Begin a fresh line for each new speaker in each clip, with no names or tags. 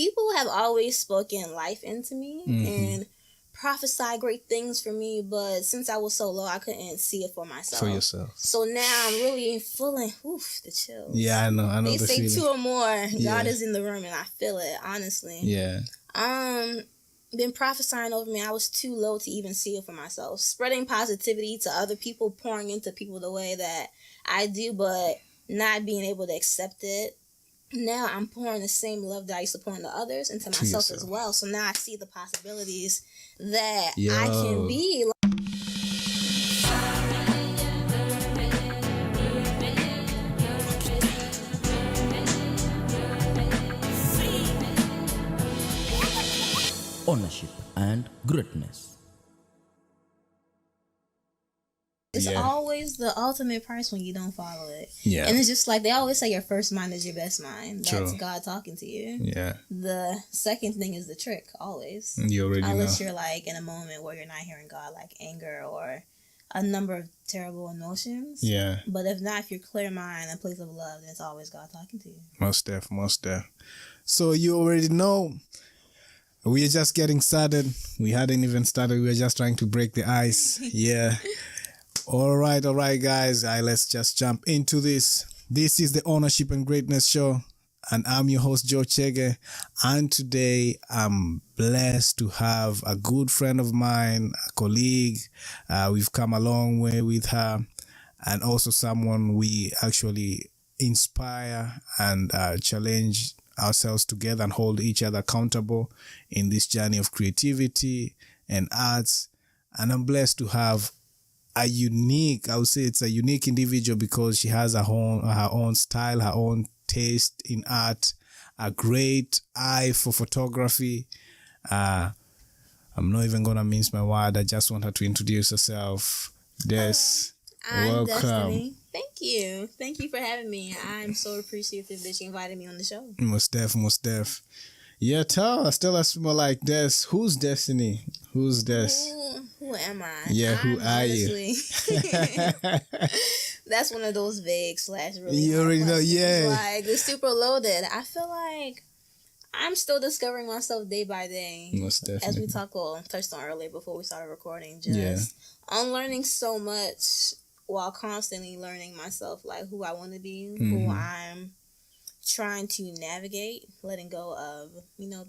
people have always spoken life into me and prophesied great things for me, but since I was so low, I couldn't see it for myself.
For yourself.
So now I'm really feeling the chills.
Yeah, I know.
They
the
say
feeling.
2 or more,
Yeah.
God is in the room, and I feel it, honestly.
Yeah.
Been prophesying over me. I was too low to even see it for myself. Spreading positivity to other people, pouring into people the way that I do, but not being able to accept it. Now I'm pouring the same love that I used to pour into others into myself as well. So now I see the possibilities that I can be.
Ownership and greatness.
It's always the ultimate price when you don't follow it.
Yeah.
And it's just like they always say your first mind is your best mind. That's
True.
God talking to you.
Yeah.
The second thing is the trick, always.
You already
Unless
know.
you're like in a moment where you're not hearing God, like anger or a number of terrible emotions.
Yeah.
But if not, if you're clear mind and place of love, then it's always God talking to you.
Most def. So you already know. We are just getting started. We hadn't even started. We were just trying to break the ice. Yeah. All right, guys. Let's just jump into this. This is the Ownership and Greatness Show, and I'm your host, Joe Chege. And today, I'm blessed to have a good friend of mine, a colleague. We've come a long way with her, and also someone we actually inspire and challenge ourselves together and hold each other accountable in this journey of creativity and arts. And I'm blessed to have I would say it's a unique individual because she has her own style, her own taste in art, a great eye for photography. I'm not even going to mince my word. I just want her to introduce herself. Des, welcome.
Destiny. Thank you for having me. I'm so appreciative that you invited me on the show.
Most def. Yeah, tell us more like Des. Who's Destiny? Who's Des?
Who am I?
Yeah, who are you?
That's one of those vague / really.
You already know, yeah.
Like it's super loaded. I feel like I'm still discovering myself day by day.
Most definitely.
As we touched on earlier before we started recording, just unlearning so much while constantly learning myself, like who I want to be, who I'm trying to navigate, letting go of,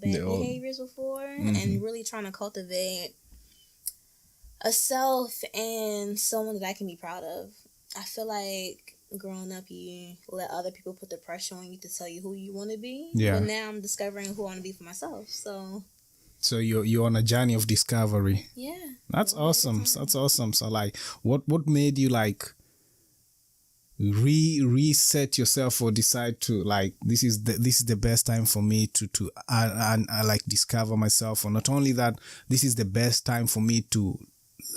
bad behaviors before, and really trying to cultivate a self and someone that I can be proud of. I feel like growing up, you let other people put the pressure on you to tell you who you want to be.
Yeah.
But now I'm discovering who I want to be for myself. So
you're on a journey of discovery.
Yeah.
That's awesome. That's awesome. So like, what made you like reset yourself or decide to like this is the best time for me to like discover myself, or not only that, this is the best time for me to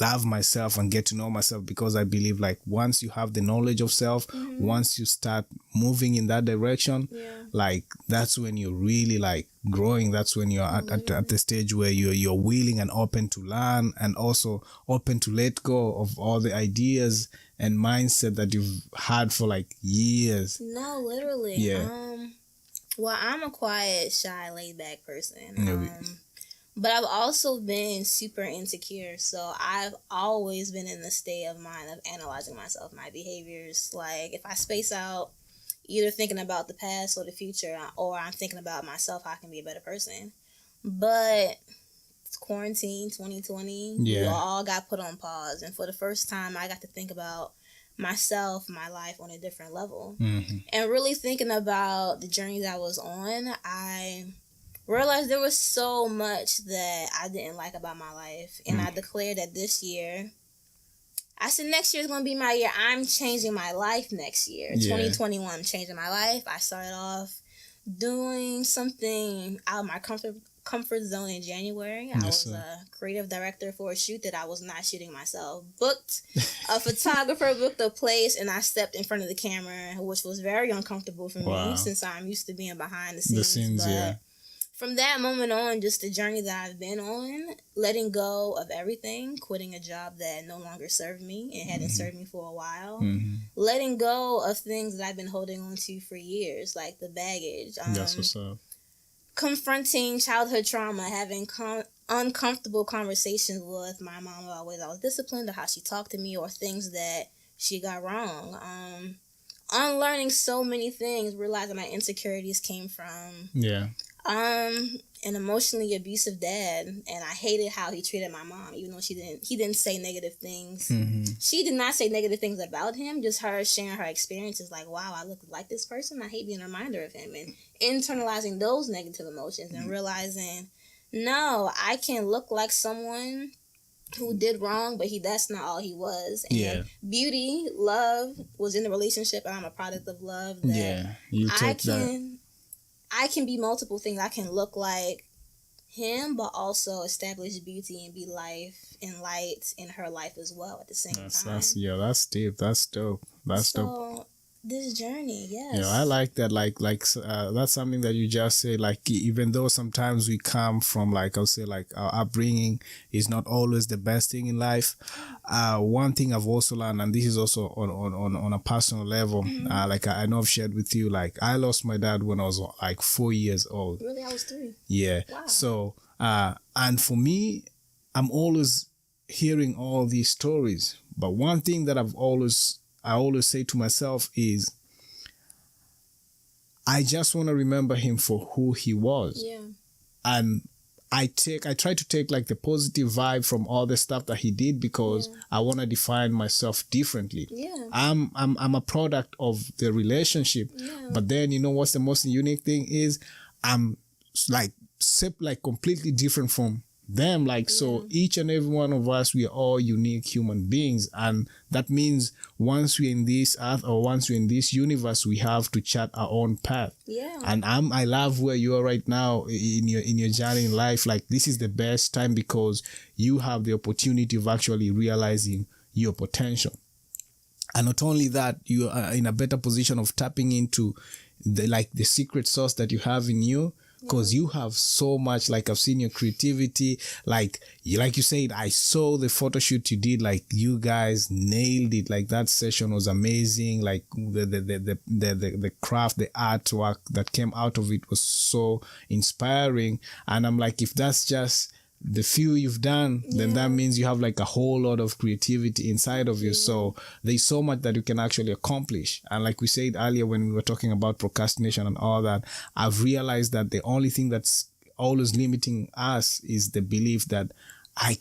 love myself and get to know myself, because I believe like once you have the knowledge of self, once you start moving in that direction, like that's when you're really like growing. That's when you're at the stage where you're willing and open to learn, and also open to let go of all the ideas and mindset that you've had for like years.
No, literally.
Yeah.
Well, I'm a quiet, shy, laid back person. But I've also been super insecure, so I've always been in the state of mind of analyzing myself, my behaviors. Like, if I space out, either thinking about the past or the future, or I'm thinking about myself, how I can be a better person. But it's quarantine 2020. We all got put on pause, and for the first time, I got to think about myself, my life on a different level. And really thinking about the journey that I was on, I realized there was so much that I didn't like about my life. And I declared that this year, I said next year is going to be my year. I'm changing my life next year. 2021, changing my life. I started off doing something out of my comfort zone in January. I was a creative director for a shoot that I was not shooting myself. Booked a photographer, booked a place, and I stepped in front of the camera, which was very uncomfortable for me since I'm used to being behind the scenes. From that moment on, just the journey that I've been on, letting go of everything, quitting a job that no longer served me and hadn't served me for a while, letting go of things that I've been holding on to for years, like the baggage.
That's what's up.
confronting childhood trauma, having uncomfortable conversations with my mom about ways I was disciplined or how she talked to me or things that she got wrong. Unlearning so many things, realizing my insecurities came from an emotionally abusive dad, and I hated how he treated my mom, even though he didn't say negative things. She did not say negative things about him, just her sharing her experiences, like, wow, I look like this person, I hate being a reminder of him, and internalizing those negative emotions and realizing, no, I can look like someone who did wrong, but that's not all he was. And beauty, love was in the relationship, and I'm a product of love. I can be multiple things. I can look like him, but also establish beauty and be life and light in her life as well at the same time.
That's deep. That's dope. That's dope.
This journey, yes.
Yeah, I like that. That's something that you just say. Like, even though sometimes we come from, like, I'll say, like, our upbringing is not always the best thing in life. One thing I've also learned, and this is also on a personal level, like I know I've shared with you, like, I lost my dad when I was like 4 years old.
Really, I was 3.
Yeah. Wow. So, and for me, I'm always hearing all these stories, but one thing that I always say to myself is, I just want to remember him for who he was.
Yeah.
And I try to take like the positive vibe from all the stuff that he did, because I want to define myself differently.
Yeah.
I'm a product of the relationship. Yeah. But then, you know what's the most unique thing is, I'm like completely different from them. Like, so each and every one of us, we are all unique human beings, and that means once we're in this earth, or once we're in this universe, we have to chart our own path.
Yeah.
And I love where you are right now in your journey in life. Like, this is the best time, because you have the opportunity of actually realizing your potential. And not only that, you are in a better position of tapping into the secret sauce that you have in you. Because you have so much, like, I've seen your creativity, like you said, I saw the photo shoot you did, like, you guys nailed it. Like, that session was amazing. Like, the craft, the artwork that came out of it was so inspiring. And I'm like, if that's just the few you've done, then that means you have like a whole lot of creativity inside of you. So there's so much that you can actually accomplish. And like we said earlier, when we were talking about procrastination and all that, I've realized that the only thing that's always limiting us is the belief that I'll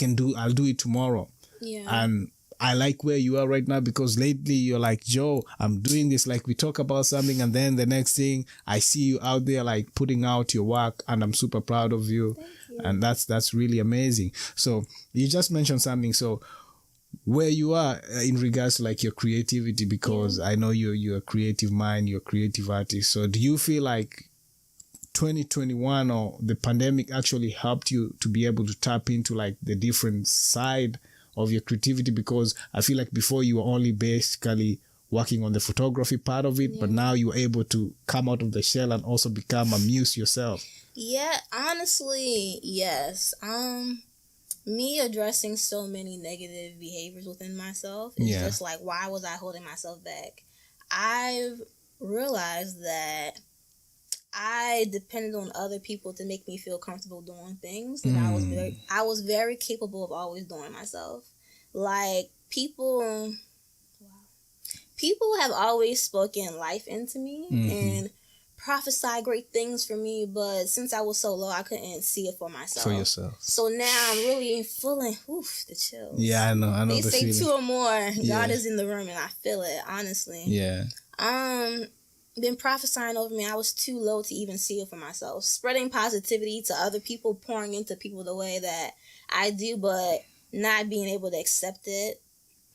do it tomorrow.
Yeah.
And I like where you are right now, because lately you're like, Joe, I'm doing this. Like, we talk about something, and then the next thing I see you out there, like, putting out your work, and I'm super proud of you.
Thank you.
And that's really amazing. So you just mentioned something. So where you are in regards to like your creativity, because I know you're a creative mind, you're a creative artist. So do you feel like 2021 or the pandemic actually helped you to be able to tap into like the different side of your creativity? Because I feel like before you were only basically working on the photography part of it, but now you're able to come out of the shell and also become a muse yourself.
Yeah, honestly, yes. Me addressing so many negative behaviors within myself is just like, why was I holding myself back? I've realized that I depended on other people to make me feel comfortable doing things that I was very capable of always doing myself. Like, people have always spoken life into me and prophesied great things for me, but since I was so low, I couldn't see it for myself.
For yourself.
So now I'm really feeling the chills.
Yeah, I know.
They
the
say
feeling.
2 or more, God is in the room, and I feel it, honestly.
Yeah.
Been prophesying over me. I was too low to even see it for myself. Spreading positivity to other people, pouring into people the way that I do, but not being able to accept it.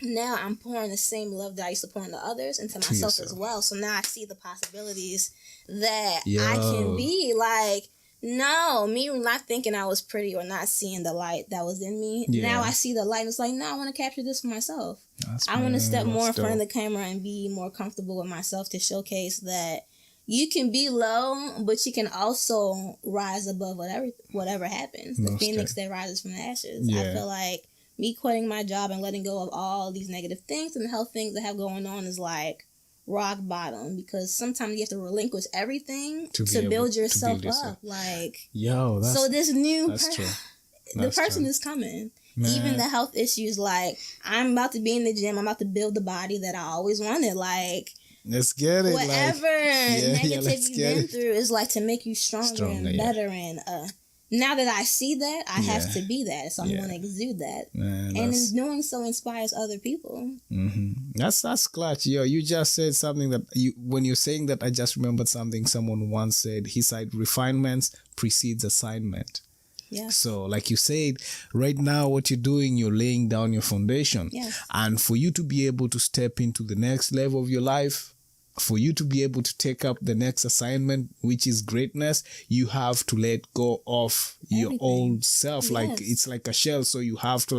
Now I'm pouring the same love that I used to pour into others into myself as well. So now I see the possibilities that I can be. Like, no, me not thinking I was pretty or not seeing the light that was in me. Now I see the light and it's like, no, I want to capture this for myself. I want to step more in front of the camera and be more comfortable with myself to showcase that you can be low, but you can also rise above whatever happens. The phoenix that rises from the ashes. I feel like me quitting my job and letting go of all these negative things and health things that have going on is like rock bottom, because sometimes you have to relinquish everything
To
to
be
build
able to
yourself
build yourself.
up. Like,
Yo,
so this new
that's true.
the
That's
person
true.
is coming.
Man.
Even the health issues, like, I'm about to be in the gym, I'm about to build the body that I always wanted. Like,
Let's get it.
whatever
let's
negative you've
get
been
it.
through is like to make you stronger and
Yeah.
better. And now that I see that, I have
Yeah.
to be that. So I'm
Yeah.
going to exude that.
Man,
And in doing so inspires other people.
That's clutch. Yo, you just said something that when you're saying that, I just remembered something someone once said. He said refinements precedes assignment.
Yeah.
So like you said, right now what you're doing, you're laying down your foundation.
Yes.
And for you to be able to step into the next level of your life, for you to be able to take up the next assignment, which is greatness, you have to let go of your
Everything.
old self. Like,
Yes.
it's like a shell. So you have to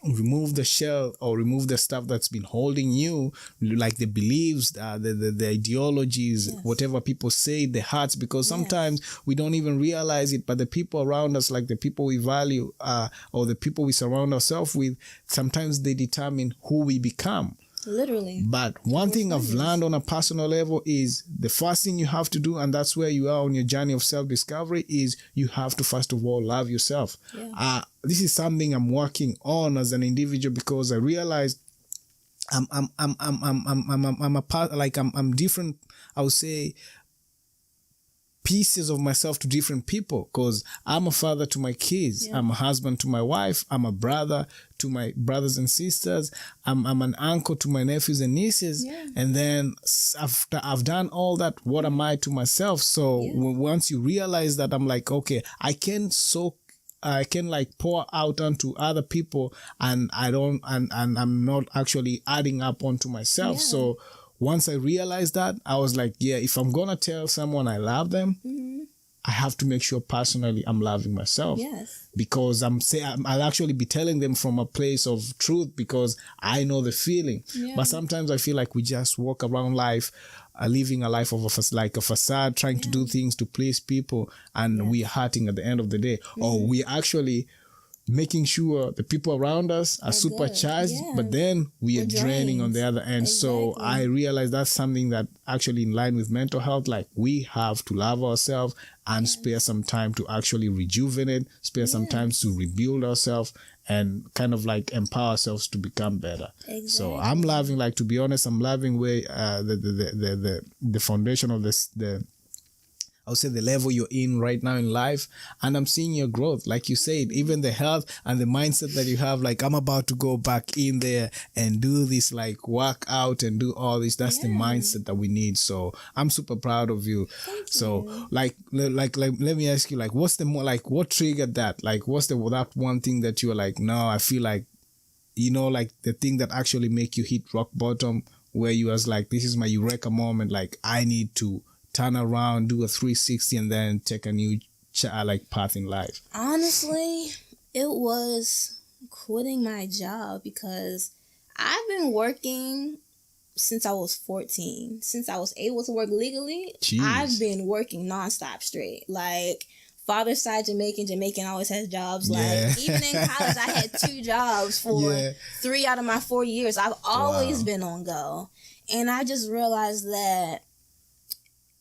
remove the shell, or remove the stuff that's been holding you, like the beliefs, the ideologies,
Yes.
whatever people say, the hearts, because sometimes we don't even realize it, but the people around us, like the people we value, or the people we surround ourselves with, sometimes they determine who we become.
Literally.
But one thing I've learned on a personal level is the first thing you have to do, and that's where you are on your journey of self-discovery, is you have to first of all love yourself.
Yeah.
This is something I'm working on as an individual, because I realized I'm a part, like I'm different. I would say pieces of myself to different people, because I'm a father to my kids.
Yeah.
I'm a husband to my wife. I'm a brother to my brothers and sisters. I'm an uncle to my nephews and nieces.
Yeah.
And then after I've done all that, what am I to myself? So once you realize that, I'm like, okay, I can like pour out onto other people, and I'm not actually adding up onto myself.
Yeah.
So once I realized that, I was like, yeah, if I'm going to tell someone I love them, I have to make sure personally I'm loving myself.
Yes.
Because I'll actually be telling them from a place of truth, because I know the feeling.
Yeah.
But sometimes I feel like we just walk around life, living a life of a facade, trying to do things to please people, and we are hurting at the end of the day. Or we actually making sure the people around us are supercharged, but then we are draining on the other end. So I realized that's something that actually in line with mental health, like we have to love ourselves and spare some time to actually rejuvenate, spare some time to rebuild ourselves, and kind of like empower ourselves to become better.
Exactly.
So I'm loving, like, to be honest, I'm loving where the foundation of this, I would say the level you're in right now in life, and I'm seeing your growth. Like you said, even the health and the mindset that you have, like, I'm about to go back in there and do this, like, work out and do all this. That's the mindset that we need. So I'm super proud of you. So like, let me ask you, like, what's the more, like, what triggered that? Like, what's that one thing that you were like, no, I feel like, like the thing that actually make you hit rock bottom, where you was like, this is my eureka moment. Like, I need to turn around, do a 360, and then take a new path in life?
Honestly, it was quitting my job, because I've been working since I was 14. Since I was able to work legally,
Jeez.
I've been working nonstop straight. Like, father's side Jamaican always has jobs. Like, even in college, I had 2 jobs for 3 out of my 4 years. I've always been on go. And I just realized that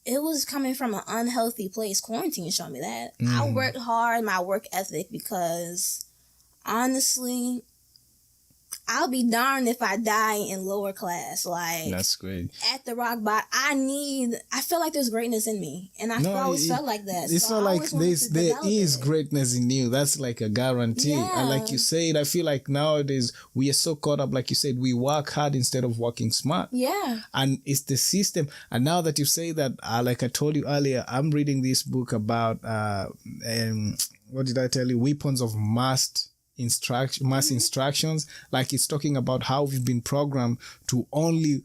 it was coming from an unhealthy place. Quarantine showed me that. I worked hard, my work ethic, because honestly, I'll be darned if I die in lower class. Like,
that's great.
At the rock bottom, I feel like there's greatness in me, and I've always felt like that.
It's
so
not like there is greatness in you. That's like a guarantee. And like you said, I feel like nowadays we are so caught up. Like you said, we work hard instead of working smart.
Yeah.
And it's the system. And now that you say that, like I told you earlier, I'm reading this book about what did I tell you? Weapons of mass instructions. Like, it's talking about how we've been programmed to only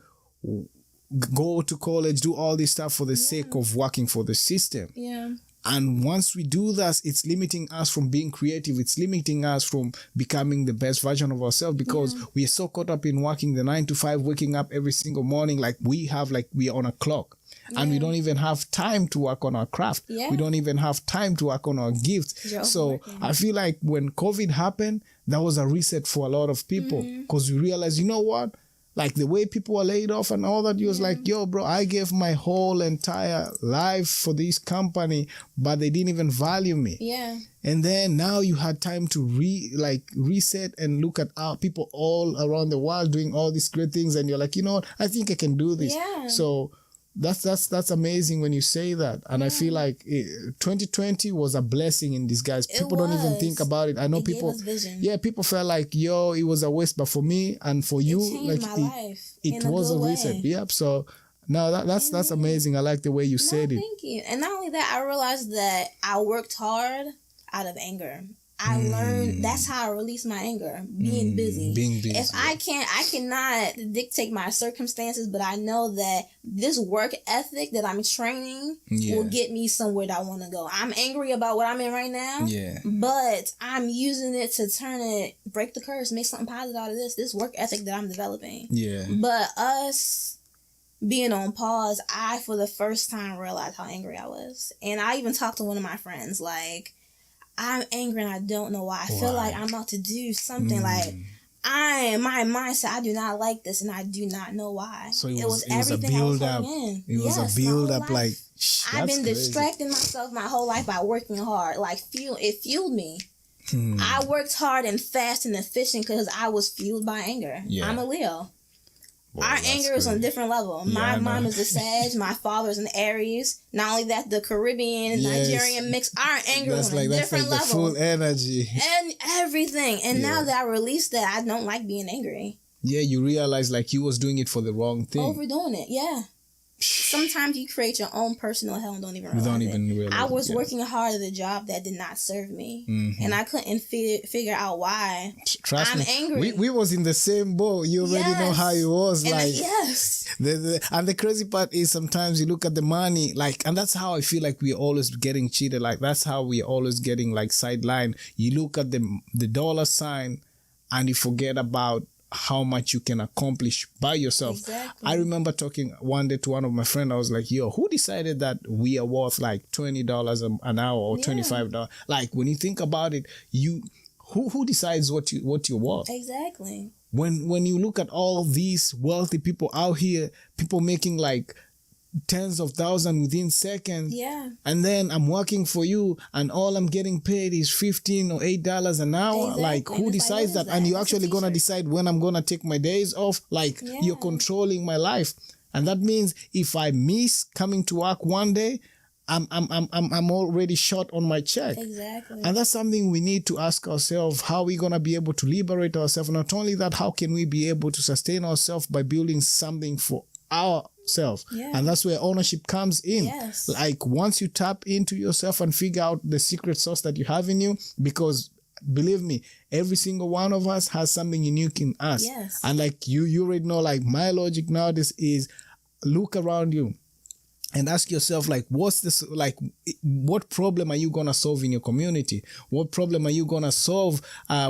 go to college, do all this stuff for the sake of working for the system.
Yeah.
And once we do that, it's limiting us from being creative. It's limiting us from becoming the best version of ourselves, because we are so caught up in working the 9 to 5, waking up every single morning. Like, we are on a clock. And we don't even have time to work on our craft. We don't even have time to work on our gifts. So I feel like when COVID happened, that was a reset for a lot of people, because we realized, you know what? like the way people were laid off and all that. You was like, yo, bro, I gave my whole entire life for this company, but they didn't even value me.
Yeah.
And then now you had time to reset and look at people all around the world doing all these great things, and you're like, you know what, I think I can do this.
Yeah.
So that's amazing when you say that. And I feel like 2020 was a blessing in disguise. People don't even think about it. I know people, people felt like, yo, it was a waste, but for me and for you, like it was a reset. Yep. So no, that's amazing. I like the way you said it.
Thank you. And not only that, I realized that I worked hard out of anger. I learned that's how I release my anger, being busy. If I cannot dictate my circumstances, but I know that this work ethic that I'm training will get me somewhere that I want to go. I'm angry about what I'm in right now, but I'm using it to break the curse, make something positive out of this work ethic that I'm developing. Yeah. But us being on pause, I, for the first time, realized how angry I was. And I even talked to one of my friends, like, I'm angry and I don't know why. I feel like I'm about to do something. Like, my mindset, I do not like this and I do not know why.
So it was everything I was putting in. It was a build up, like,
I've been distracting myself my whole life by working hard. Like, it fueled me. I worked hard and fast and efficient because I was fueled by anger. I'm a Leo. Well, our anger is on a different level. My mom is a Sag. My father is an Aries. Not only that, the Caribbean and Nigerian mix. Our anger is on a different level.
The full energy.
And everything. And now that I released that, I don't like being angry.
Yeah, you realize like you was doing it for the wrong thing.
Overdoing it, yeah. Sometimes you create your own personal hell and don't even realize I was working hard at a job that did not serve me. And I couldn't figure out why.
Trust me,
angry.
We was in the same boat. You already know how it was.
And
like and the crazy part is sometimes you look at the money, like, and that's how I feel like we're always getting cheated. Like that's how we're always getting like sidelined. You look at the dollar sign and you forget about how much you can accomplish by yourself. Exactly. I remember talking one day to one of my friends. I was like, yo, who decided that we are worth like $20 an hour or $25? Like when you think about it, who decides what you're worth?
Exactly.
When you look at all these wealthy people out here, people making like tens of thousands within seconds. Yeah. And then I'm working for you and all I'm getting paid is $15 or $8 an hour. Exactly. Like who decides that? And you're actually going to decide when I'm going to take my days off. Like you're controlling my life. And that means if I miss coming to work one day, I'm already short on my check. Exactly. And that's something we need to ask ourselves, how are we going to be able to liberate ourselves? Not only that, how can we be able to sustain ourselves by building something for ourselves? And that's where ownership comes in. Like once you tap into yourself and figure out the secret sauce that you have in you, because believe me, every single one of us has something unique in us. And like you already know, like my logic nowadays is look around you and ask yourself, like, what's this, like, what problem are you going to solve in your community? What problem are you going to solve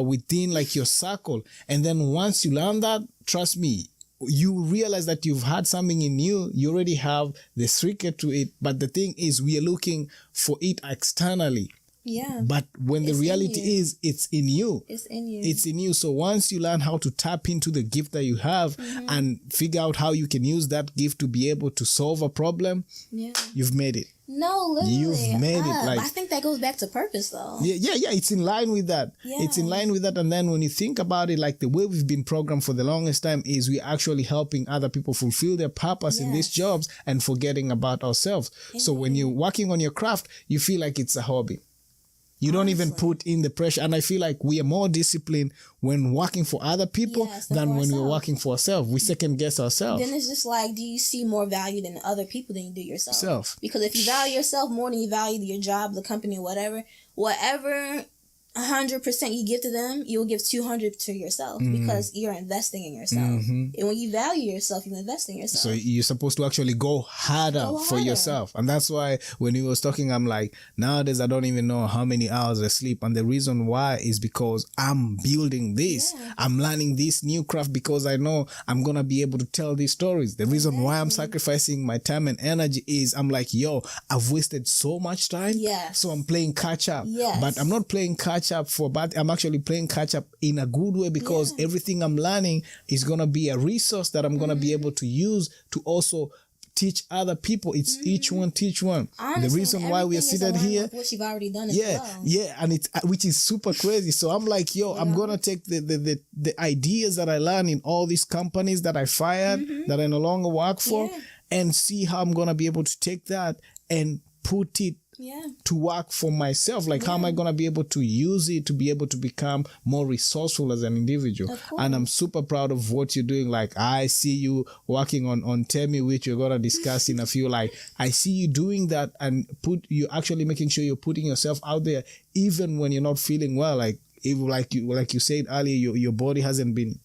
within like your circle? And then once you learn that, trust me, you realize that you've had something in you. You already have the secret to it. But the thing is, we are looking for it externally. Yeah. But when the reality is, it's in you. It's in you. It's in you. So once you learn how to tap into the gift that you have and figure out how you can use that gift to be able to solve a problem, you've made it.
No, literally.
You've made it. Like,
I think that goes back to purpose, though.
Yeah. It's in line with that. Yeah. It's in line with that. And then when you think about it, like the way we've been programmed for the longest time is we're actually helping other people fulfill their purpose in these jobs and forgetting about ourselves. So when you're working on your craft, you feel like it's a hobby. You don't even put in the pressure. And I feel like we are more disciplined when working for other people than when we're working for ourselves. We second guess ourselves.
Then it's just like, do you see more value than other people than you do yourself? Because if you value yourself more than you value your job, the company, whatever 100% you give to them, you'll give 200 to yourself because you're investing in yourself. And when you value yourself, you invest in yourself.
So you're supposed to actually go harder for yourself. And that's why when he was talking, I'm like, nowadays I don't even know how many hours I sleep. And the reason why is because I'm building this. I'm learning this new craft because I know I'm going to be able to tell these stories. The reason why I'm sacrificing my time and energy is I'm like, yo, I've wasted so much time. So I'm playing catch up. But I'm not playing catch catch up but I'm actually playing catch up in a good way, because everything I'm learning is going to be a resource that I'm going to be able to use to also teach other people. It's each one teach one.
Honestly,
the reason why we are seated here,
what you've already done as well.
and it's which is super crazy. So I'm like, I'm gonna take the ideas that I learned in all these companies that I fired, that I no longer work for, and see how I'm gonna be able to take that and put it to work for myself. Like, how am I going to be able to use it to be able to become more resourceful as an individual? And I'm super proud of what you're doing. Like, I see you working on Temi, which we're going to discuss in a few. Like, I see you doing that, and you actually making sure you're putting yourself out there even when you're not feeling well. Like, if, like you said earlier, your body hasn't been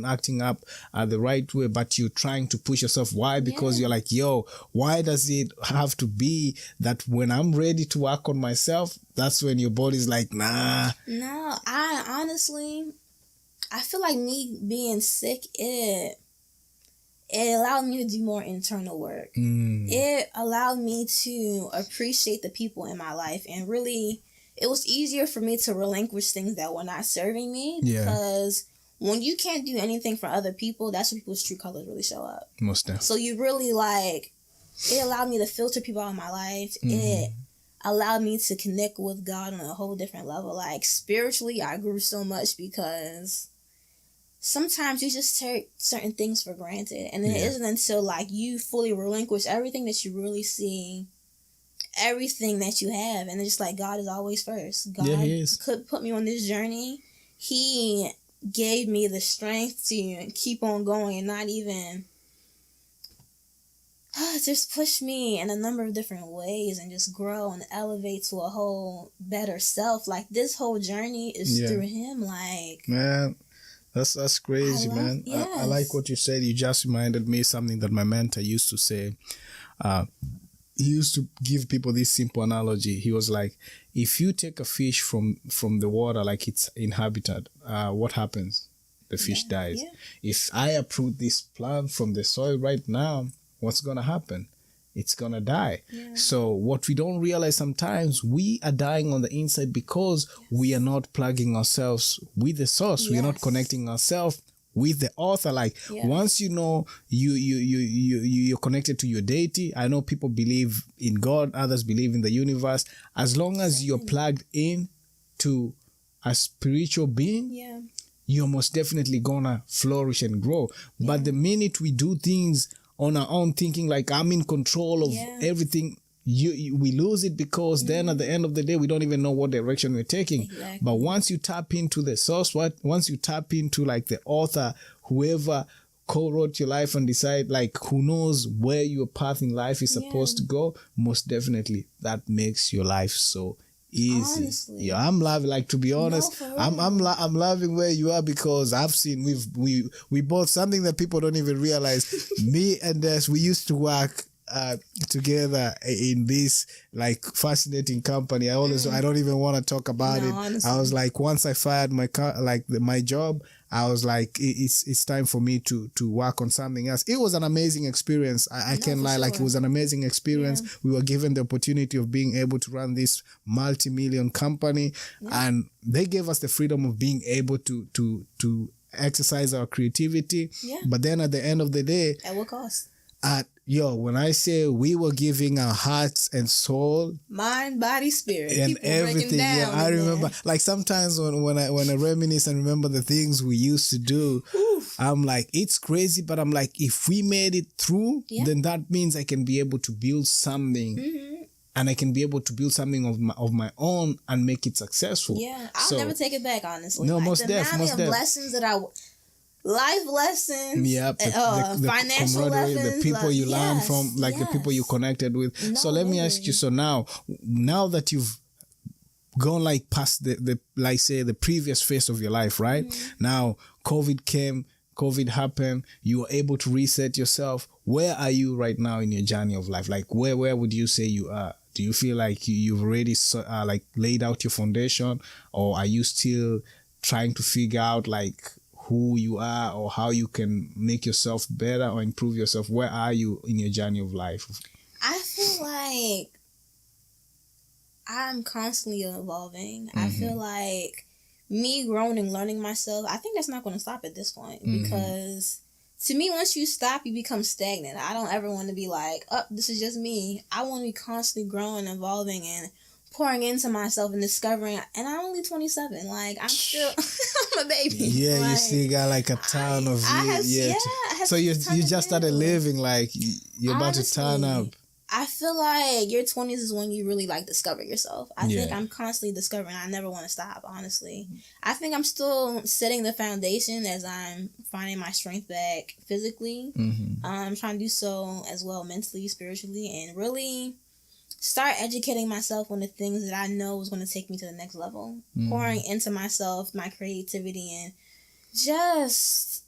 acting up the right way, but you're trying to push yourself. Why? Because you're like, why does it have to be that when I'm ready to work on myself, that's when your body's like, nah?
No, I honestly feel like me being sick, it allowed me to do more internal work. It allowed me to appreciate the people in my life, and really, it was easier for me to relinquish things that were not serving me, because when you can't do anything for other people, that's when people's true colors really show up.
Most definitely.
So you really, like, it allowed me to filter people out of my life. It allowed me to connect with God on a whole different level. Like, spiritually, I grew so much, because sometimes you just take certain things for granted. And it isn't until, like, you fully relinquish everything that you really see, everything that you have. And it's just like, God is always first. God could put me on this journey. He gave me the strength to keep on going and not even just push me in a number of different ways and just grow and elevate to a whole better self. Like, this whole journey is through him. Like,
man, that's crazy, man. I like what you said. You just reminded me something that my mentor used to say. He used to give people this simple analogy. He was like, if you take a fish from the water, like its inhabited, what happens? The fish dies. If I uproot this plant from the soil right now, what's going to happen? It's going to die. So what we don't realize sometimes, we are dying on the inside because we are not plugging ourselves with the source. We are not connecting ourselves with the author. Like, once you know you're connected to your deity. I know people believe in God, others believe in the universe. As long as you're plugged in to a spiritual being, you're most definitely gonna flourish and grow. But the minute we do things on our own, thinking like I'm in control of everything, we lose it, because then at the end of the day, we don't even know what direction we're taking. But once you tap into the source, once you tap into like the author, whoever co-wrote your life, and decide, like, who knows where your path in life is supposed to go, most definitely that makes your life so easy. Honestly. I'm loving, like, to be honest, I'm loving where you are, because I've seen we both, something that people don't even realize. Me and Des, we used to work together in this like fascinating company. I don't even want to talk about it. Honestly. I was like, once I fired my job, I was like, it's time for me to work on something else. It was an amazing experience. I can't lie. Sure. Like, it was an amazing experience. We were given the opportunity of being able to run this multi-million company, and they gave us the freedom of being able to exercise our creativity. But then at the end of the day,
at what cost?
When I say we were giving our hearts and soul,
mind, body, spirit,
and
people
everything. I remember, like, sometimes when I reminisce and remember the things we used to do, I'm like, it's crazy, but I'm like, if we made it through, then that means I can be able to build something, and I can be able to build something of my own and make it successful.
I'll never take it back, honestly.
No,
like,
most definitely.
Blessings that life lessons, the financial lessons,
the people you learn from, like the people you connected with. So let me ask you, so now that you've gone like past the like say the previous phase of your life, right? Now COVID happened, you were able to reset yourself. Where are you right now in your journey of life? Like, where would you say you are? Do you feel like you've already like laid out your foundation, or are you still trying to figure out like who you are, or how you can make yourself better or improve yourself? Where are you in your journey of life?
I feel like I'm constantly evolving. I feel like me growing and learning myself, I think that's not going to stop at this point because to me, once you stop, you become stagnant. I don't ever want to be like, oh, this is just me. I want to be constantly growing, evolving, and pouring into myself and discovering. And I'm only 27. Like, I'm still, I'm a baby.
Yeah,
like,
you still got like a ton of years.
I have
So you
ton to
just started
do.
living, like you're about to turn up.
I feel like your 20s is when you really like discover yourself. I think I'm constantly discovering. I never want to stop, honestly. I think I'm still setting the foundation as I'm finding my strength back physically. I'm trying to do so as well mentally, spiritually, and really start educating myself on the things that I know is going to take me to the next level. Pouring into myself, my creativity, and just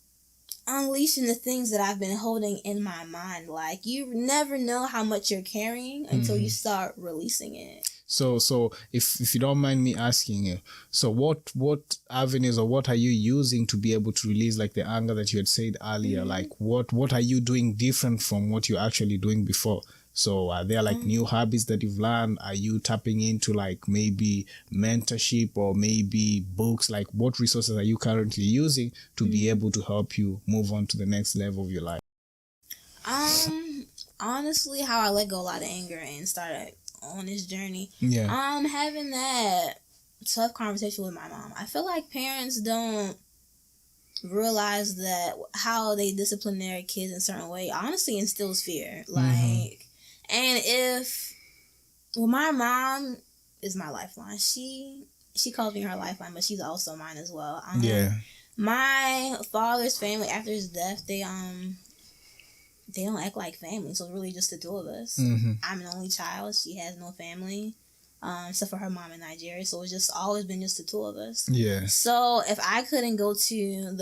unleashing the things that I've been holding in my mind. Like, you never know how much you're carrying until you start releasing it. So
if you don't mind me asking you, so what avenues or what are you using to be able to release like the anger that you had said earlier? Like what are you doing different from what you're actually doing before? So are there like new hobbies that you've learned? Are you tapping into like maybe mentorship or maybe books? Like, what resources are you currently using to be able to help you move on to the next level of your life?
Honestly, how I let go a lot of anger and started on this journey.
Yeah.
Having that tough conversation with my mom. I feel like parents don't realize that how they discipline their kids in a certain way honestly instills fear. Like, and my mom is my lifeline. She calls me her lifeline, but she's also mine as well. My father's family, after his death, they don't act like family, so it's really just the two of us. I'm an only child. She has no family, except for her mom in Nigeria, so it's just always been just the two of us.
Yeah.
So if I couldn't go to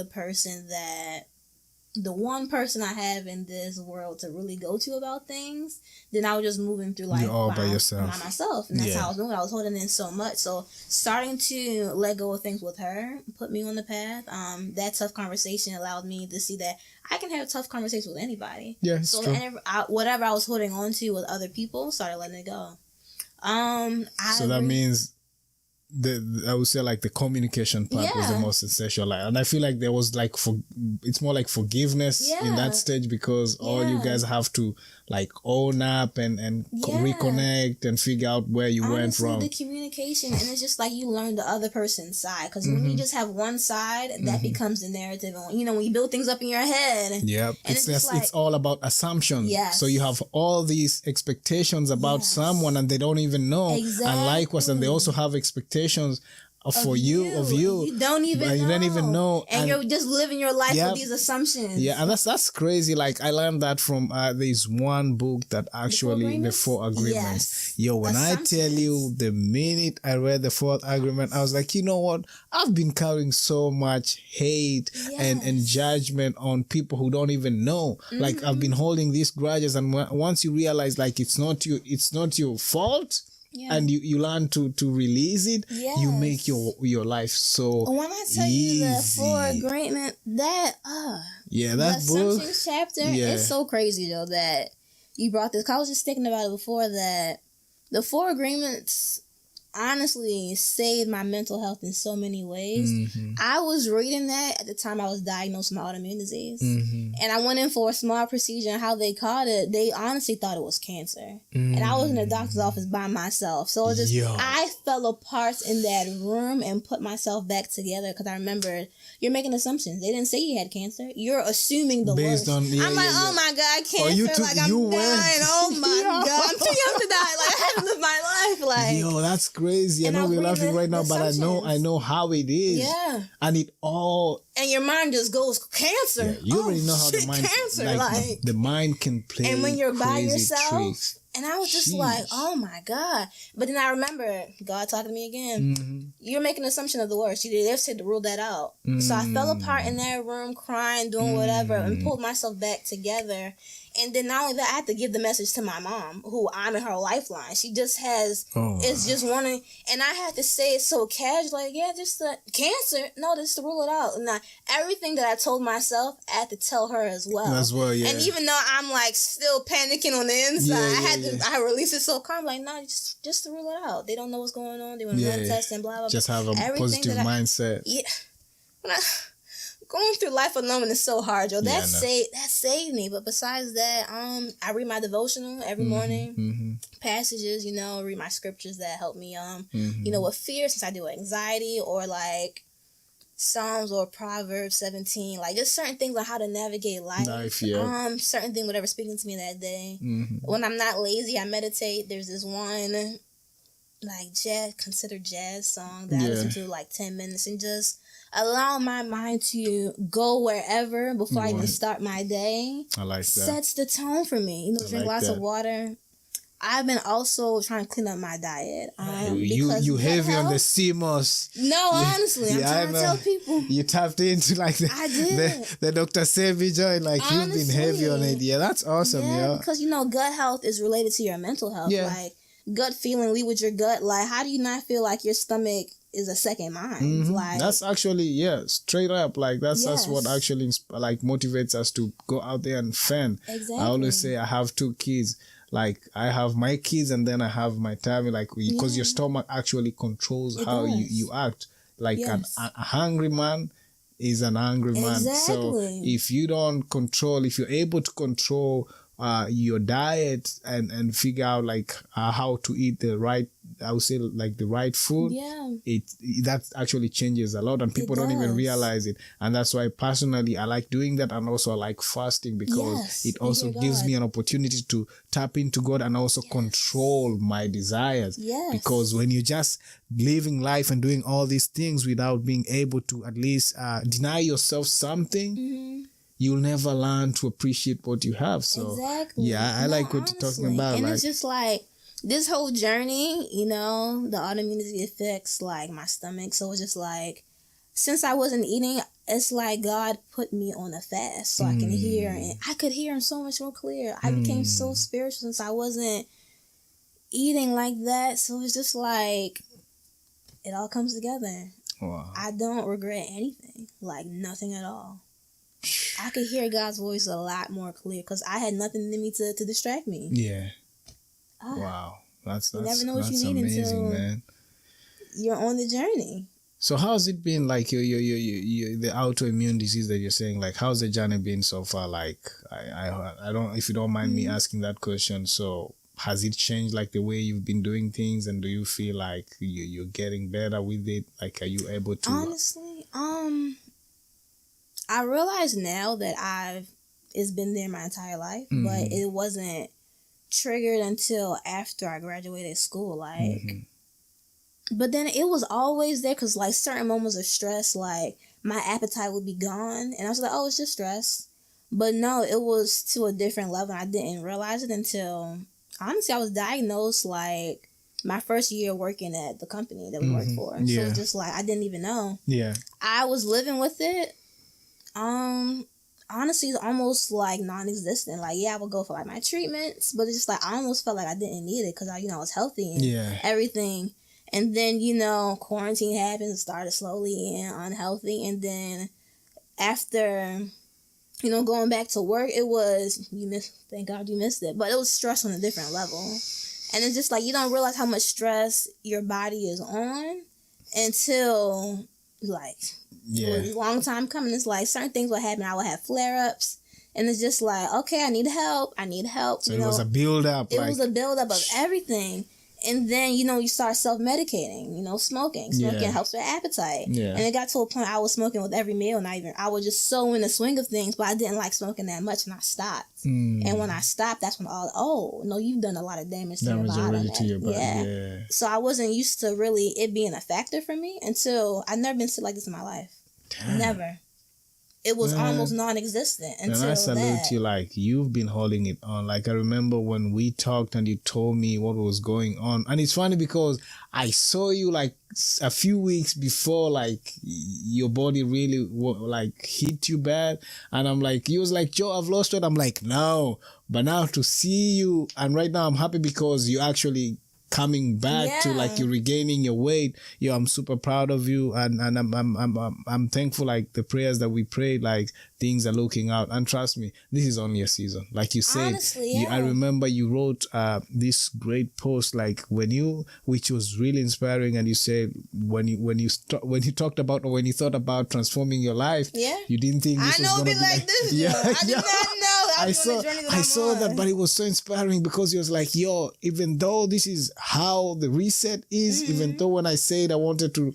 the one person I have in this world to really go to about things, then I was just moving through life
by yourself.
By myself. And that's how I was moving. I was holding in so much. So starting to let go of things with her put me on the path. That tough conversation allowed me to see that I can have tough conversations with anybody.
Yeah, it's true.
Whatever I was holding on to with other people, started letting it go.
That means I would say like the communication part was the most essential. Like, and I feel like there was like it's more like forgiveness in that stage because all you guys have to like own up and reconnect and figure out where you went wrong.
The communication, and it's just like you learn the other person's side, because when you just have one side, that becomes the narrative. And when you build things up in your head,
it's all about assumptions.
Yes.
So you have all these expectations about someone and they don't even know.
Exactly.
And likewise, and they also have expectations of you.
You don't even know. And you're just living your life with these assumptions.
Yeah, and that's crazy. Like, I learned that from this one book that actually, the Four Agreements. Yo, when I tell you, the minute I read the Fourth Agreement, I was like, you know what? I've been carrying so much hate and judgment on people who don't even know. Like, I've been holding these grudges, and once you realize, like, it's not your fault. Yeah. And you learn to release it, you make your life so
when I tell
easy.
You the Four Agreement, that
that book,
assumptions chapter, it's so crazy though that you brought this. I was just thinking about it before, that the Four Agreements honestly saved my mental health in so many ways. I was reading that at the time I was diagnosed with my autoimmune disease, and I went in for a small procedure, and how they called it, they honestly thought it was cancer, and I was in the doctor's office by myself, so it just I fell apart in that room and put myself back together, because I remembered, you're making assumptions. They didn't say you had cancer. You're assuming the worst. I'm like, oh my God, cancer. Like, I'm dying. Oh my God, I'm too young to die. Like, I had to live my life. Like,
yo, that's crazy. I know we're laughing right now, but I know how it is.
Yeah.
And it all.
And your mind just goes, cancer.
Yeah, you already know how the mind.
Cancer.
Like, the mind can play.
And when you're by yourself.
Tricks.
And I was just like, oh my God. But then I remember God talking to me again. You're making an assumption of the worst. They've said to rule that out. So I fell apart in that room, crying, doing whatever, and pulled myself back together. And then not only that, I had to give the message to my mom, who I'm in her lifeline. She just has, it's just wanting, and I had to say it so casual, like, yeah, just the cancer. No, just to rule it out. And everything that I told myself, I had to tell her as well.
As well, yeah.
And even though I'm like still panicking on the inside, I released it so calm, like, no, just to rule it out. They don't know what's going on. They want to run tests and blah, blah, blah.
Just have a positive mindset.
Yeah. Going through life alone is so hard, yo. That saved me. But besides that, I read my devotional every morning, passages, read my scriptures that help me, with fear, since I deal with anxiety, or like Psalms or Proverbs 17, like just certain things on how to navigate life. Certain thing, whatever speaking to me that day. When I'm not lazy, I meditate. There's this one like considered jazz song that I listen to like 10 minutes and just allow my mind to go wherever before I even start my day.
I like that.
Sets the tone for me. Drink lots of water. I've been also trying to clean up my diet.
You heavy on the CMOS.
No, honestly, I'm trying to tell people.
You tapped into like the Dr. Sebi joint, like honestly, you've been heavy on it. Yeah, that's awesome,
because gut health is related to your mental health. Yeah. Like gut feeling, lead with your gut. Like, how do you not feel like your stomach is a second mind? Like,
that's actually straight up. Like that's what actually like motivates us to go out there and fend.
Exactly.
I always say I have 2 kids. Like I have my kids and then I have my tummy. Like because your stomach actually controls how you act. Like a hungry man is an angry man. So if you don't control, if you're able to control your diet and figure out like how to eat the right, I would say like the right food, that actually changes a lot, and people don't even realize it. And that's why personally I like doing that, and also I like fasting because it also gives me an opportunity to tap into God and also control my desires. Because when you're just living life and doing all these things without being able to at least deny yourself something, you'll never learn to appreciate what you have. So I like what you're talking about.
And
like,
it's just like this whole journey, the autoimmunity affects like my stomach. So it's just like, since I wasn't eating, it's like God put me on a fast so I can hear, and I could hear him so much more clear. I became so spiritual since I wasn't eating like that. So it's just like, it all comes together.
Wow.
I don't regret anything, like nothing at all. I could hear God's voice a lot more clear because I had nothing in me to distract me.
Yeah. Wow. That's
you never know what you need
amazing,
until
man.
You're on the journey.
So how's it been, like your the autoimmune disease that you're saying? Like, how's the journey been so far? Like, I don't, if you don't mind me asking that question. So has it changed like the way you've been doing things, and do you feel like you're getting better with it? Like, are you able to?
Honestly, I realize now that it's been there my entire life, but it wasn't triggered until after I graduated school. Like, but then it was always there because like certain moments of stress, like my appetite would be gone, and I was like, oh, it's just stress. But no, it was to a different level. I didn't realize it until, honestly, I was diagnosed like my first year working at the company that we worked for. So it's just like I didn't even know.
Yeah, I
was living with it. Honestly, it's almost like non-existent. Like, I would go for like my treatments, but it's just like I almost felt like I didn't need it because I was healthy and everything. And then quarantine happened, started slowly and unhealthy, and then after going back to work, it was thank God you missed it, but it was stress on a different level. And it's just like you don't realize how much stress your body is on until like. It was a long time coming. It's like certain things would happen. I would have flare-ups. And it's just like, okay, I need help.
So it was a build-up.
It was a build-up of everything. And then, you start self-medicating, smoking. Smoking helps with appetite. Yeah. And it got to a point I was smoking with every meal. I was just so in the swing of things, but I didn't like smoking that much, and I stopped. And when I stopped, that's when you've done a lot of damage to your body. Yeah. So I wasn't used to really it being a factor for me until I've never been sick like this in my life. Damn. Never. it was almost non-existent until
and I salute
that.
you, like, you've been holding it on. Like, I remember when we talked and you told me what was going on. And it's funny because I saw you, like, a few weeks before, like, your body really, like, hit you bad. And I'm like, you was like, Joe, I've lost weight. I'm like, no. But now to see you, and right now I'm happy because you actually coming back to, like, you're regaining your weight. I'm super proud of you, and I'm thankful, like, the prayers that we prayed, like, things are looking out. And trust me, this is only a season, like you said.
Honestly,
I remember you wrote this great post, like, which was really inspiring, and you said when you talked about, or when you thought about transforming your life, you didn't think this was gonna be like
this. I did not know. I saw
that, but it was so inspiring because it was like, yo, even though this is how the reset is, even though when I said I wanted to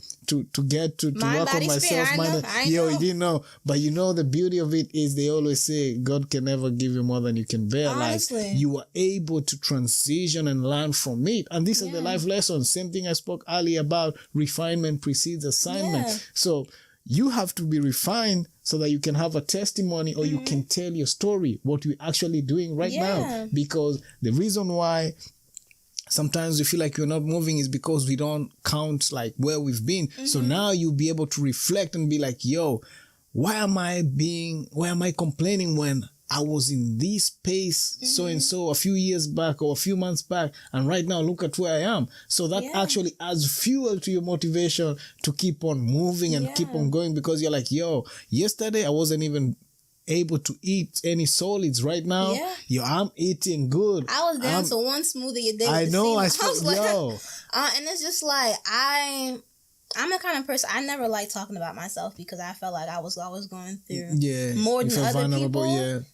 get to work on myself, you didn't know. But the beauty of it is they always say God can never give you more than you can bear.
Honestly.
Like, you were able to transition and learn from it. And this is the life lesson. Same thing I spoke earlier about, refinement precedes assignment.
Yeah.
So you have to be refined so that you can have a testimony, or you can tell your story, what you're actually doing right now. Because the reason why sometimes we feel like we're not moving is because we don't count, like, where we've been. So now you'll be able to reflect and be like, yo, why am I complaining when I was in this space so and so a few years back or a few months back, and right now look at where I am. So that actually adds fuel to your motivation to keep on moving and keep on going, because you're like, yo, yesterday I wasn't even able to eat any solids. Right now, I'm eating good.
I was down to one smoothie a day.
I know.
And it's just like, I'm the kind of person, I never like talking about myself because I felt like I was always going through more than other people.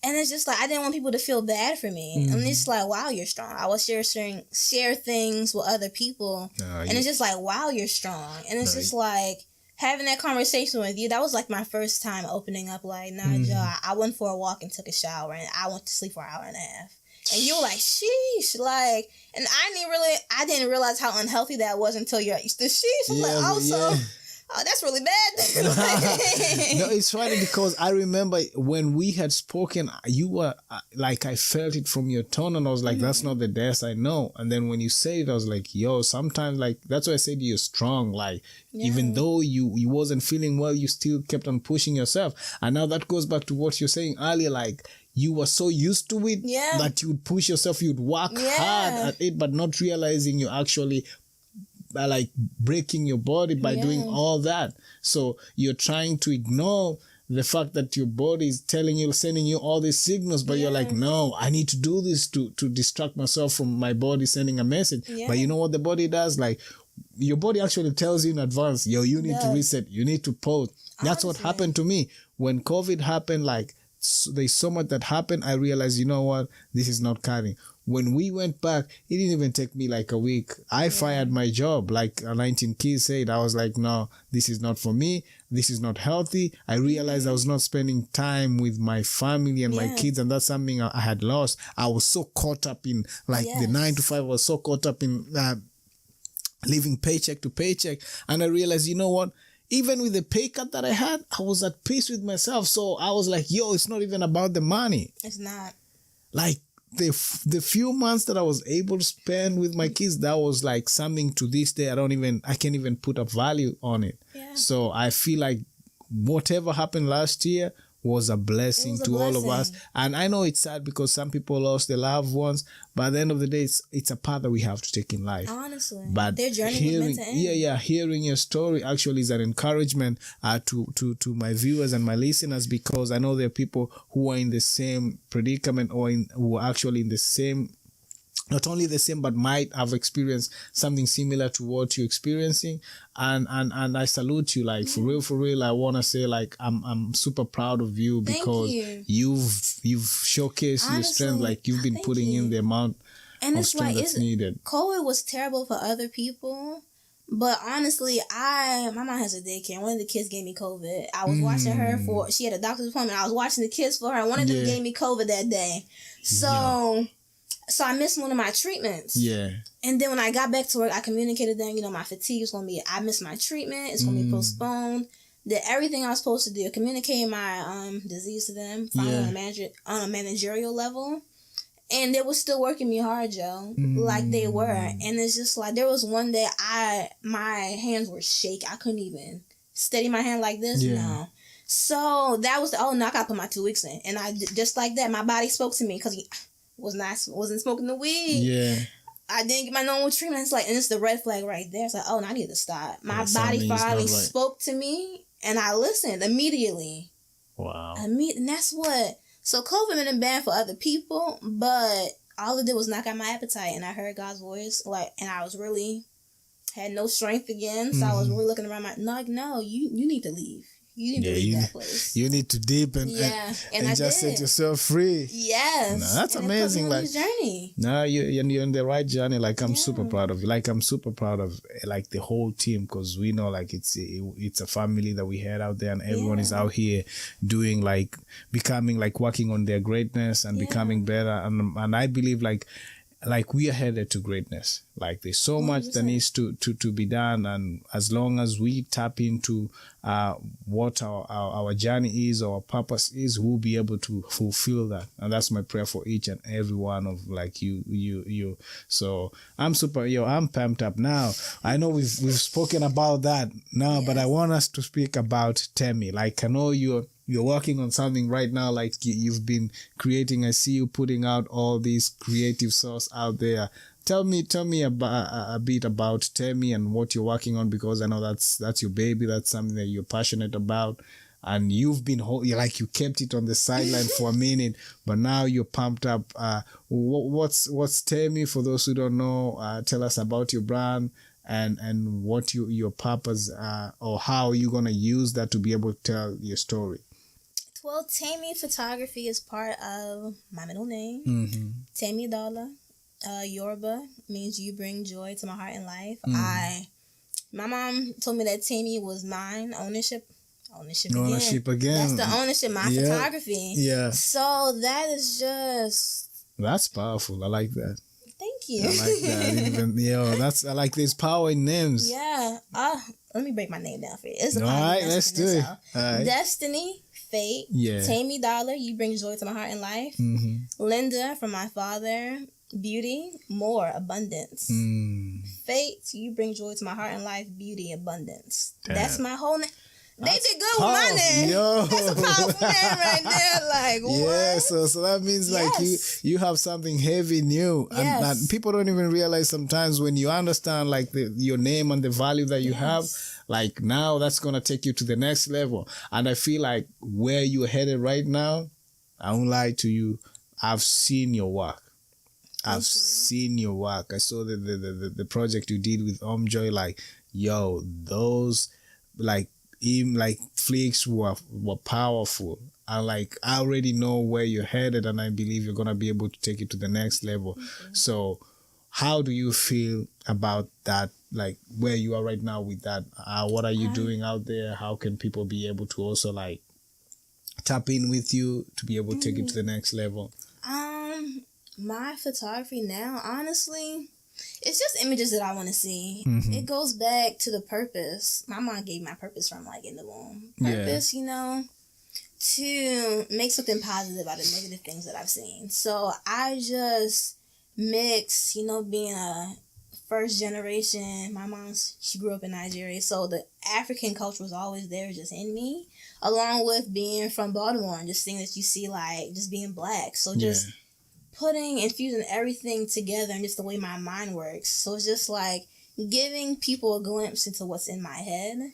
And it's just like, I didn't want people to feel bad for me. And it's like, wow, you're strong. I was share things with other people. And it's just like, wow, you're strong. And it's just like, having that conversation with you, that was like my first time opening up, like, Joe, I went for a walk and took a shower and I went to sleep for an hour and a half. And you were like, sheesh, like, and I didn't realize how unhealthy that was until you're like, the sheesh. I'm like, that's really bad.
No, it's funny because I remember when we had spoken, you were like, I felt it from your tone, and I was like, that's not the Des I know. And then when you said it, I was like, yo, sometimes, like, that's why I said you're strong. Like, even though you wasn't feeling well, you still kept on pushing yourself. And now that goes back to what you're saying earlier, like, you were so used to it that you would push yourself, you'd work hard at it, but not realizing you actually like breaking your body by doing all that. So you're trying to ignore the fact that your body is telling you, sending you all these signals, but you're like, no, I need to do this to distract myself from my body sending a message. But you know what the body does? Like, your body actually tells you in advance, yo, you need to reset, you need to pause. That's what happened to me when COVID happened. Like, there's so much that happened. I realized, you know what, this is not cutting. When we went back, it didn't even take me like a week. I fired my job. Like 19 kids said, I was like, no, this is not for me. This is not healthy. I realized I was not spending time with my family and my kids, and that's something I had lost. I was so caught up in, like, the 9 to 5. I was so caught up in living paycheck to paycheck. And I realized, you know what? Even with the pay cut that I had, I was at peace with myself. So I was like, yo, it's not even about the money.
It's not.
Like, the few months that I was able to spend with my kids, that was like something to this day. I can't even put a value on it. So I feel like whatever happened last year was a blessing to all of us. And I know it's sad because some people lost their loved ones, but at the end of the day, it's a path that we have to take in life.
Honestly.
But
their journey was meant to end.
Hearing your story actually is an encouragement to my viewers and my listeners, because I know there are people who are in the same predicament, or who are actually in the same, not only the same, but might have experienced something similar to what you're experiencing. And I salute you, like, for real. I want to say, like, I'm super proud of you, because you've showcased your strength. Like, you've been putting in the amount of strength that's needed.
COVID was terrible for other people, but honestly, my mom has a daycare. One of the kids gave me COVID. I was watching her she had a doctor's appointment. I was watching the kids for her, and one of them gave me COVID that day. So I missed one of my treatments. And then when I got back to work, I communicated them, my fatigue is going to be, I missed my treatment. It's going to be postponed. did everything I was supposed to do, communicating my disease to them, finally on a managerial level. And they were still working me hard, Joe, like they were. And it's just like, there was one day my hands were shaky. I couldn't even steady my hand like this.
Yeah.
No. So that was no, I gotta put my 2 weeks in. And I just like that, my body spoke to me because he wasn't smoking the weed.
Yeah.
I didn't get my normal treatment. It's like, and it's the red flag right there. It's like, oh, no, I need to stop. My body
something is not
finally
right.
spoke to me, and I listened immediately.
Wow.
And that's what. So COVID been bad for other people, but all it did was knock out my appetite, and I heard God's voice, and I was really had no strength again. So I was really looking around no, you need to leave. You need to leave that place.
You need to deep and
I
just
did.
set yourself free.
Yes.
No, that's
and
amazing.
It put me on
Like
this journey.
no, you're in the right journey. Like I'm super proud of you. Like I'm super proud of like the whole team, because we know like it's a family that we had out there, and everyone is out here doing like becoming like working on their greatness and becoming better. And I believe like we are headed to greatness. Like there's so much that needs to be done, and as long as we tap into what our journey is, our purpose is, we'll be able to fulfill that. And that's my prayer for each and every one of like you. So I'm I'm pumped up now. I know we've spoken about that now, but I want us to speak about Temi. Like I know you're working on something right now, like you've been creating. I see you putting out all these creative source out there. Tell me a bit about Temi and what you're working on, because I know that's your baby. That's something that you're passionate about, and you've been you kept it on the sideline for a minute, but now you're pumped up. What's Temi for those who don't know? Tell us about your brand and what your purpose or how you're gonna use that to be able to tell your story.
Well, Temi Photography is part of my middle name, Temi Dala. Yoruba means you bring joy to my heart and life. My mom told me that Temi was mine. Ownership again. That's the ownership, my photography.
Yeah.
So that is
that's powerful. I like that.
Thank you.
I like that. I like this power in names.
Yeah. Let me break my name down for you. It's
all right, let's do it. All right.
Destiny, fate.
Yeah.
Temi Dollar, you bring joy to my heart and life. Linda, from my father. Beauty, more, abundance. Fate, you bring joy to my heart and life. Beauty, abundance. Damn. That's my whole name. They did good with my name.
Yo.
That's a powerful name right there. Like, what?
Yeah, so that means like you have something heavy new. And people don't even realize sometimes when you understand like your name and the value that you have, like now that's going to take you to the next level. And I feel like where you're headed right now, I won't lie to you, I've seen your work. I've seen your work. I saw the project you did with Joy. Like, yo, those like flicks were powerful. And like I already know where you're headed, and I believe you're gonna be able to take it to the next level. So, how do you feel about that? Like where you are right now with that? What are you doing out there? How can people be able to also like tap in with you to be able to take it to the next level?
My photography now, honestly, it's just images that I want to see. It goes back to the purpose. My mom gave me my purpose from like in the womb. Purpose, to make something positive out of negative things that I've seen. So I just mix, being a first generation. My she grew up in Nigeria, so the African culture was always there, just in me, along with being from Baltimore and just things that you see, like just being black. So just infusing everything together and just the way my mind works. So it's just like giving people a glimpse into what's in my head.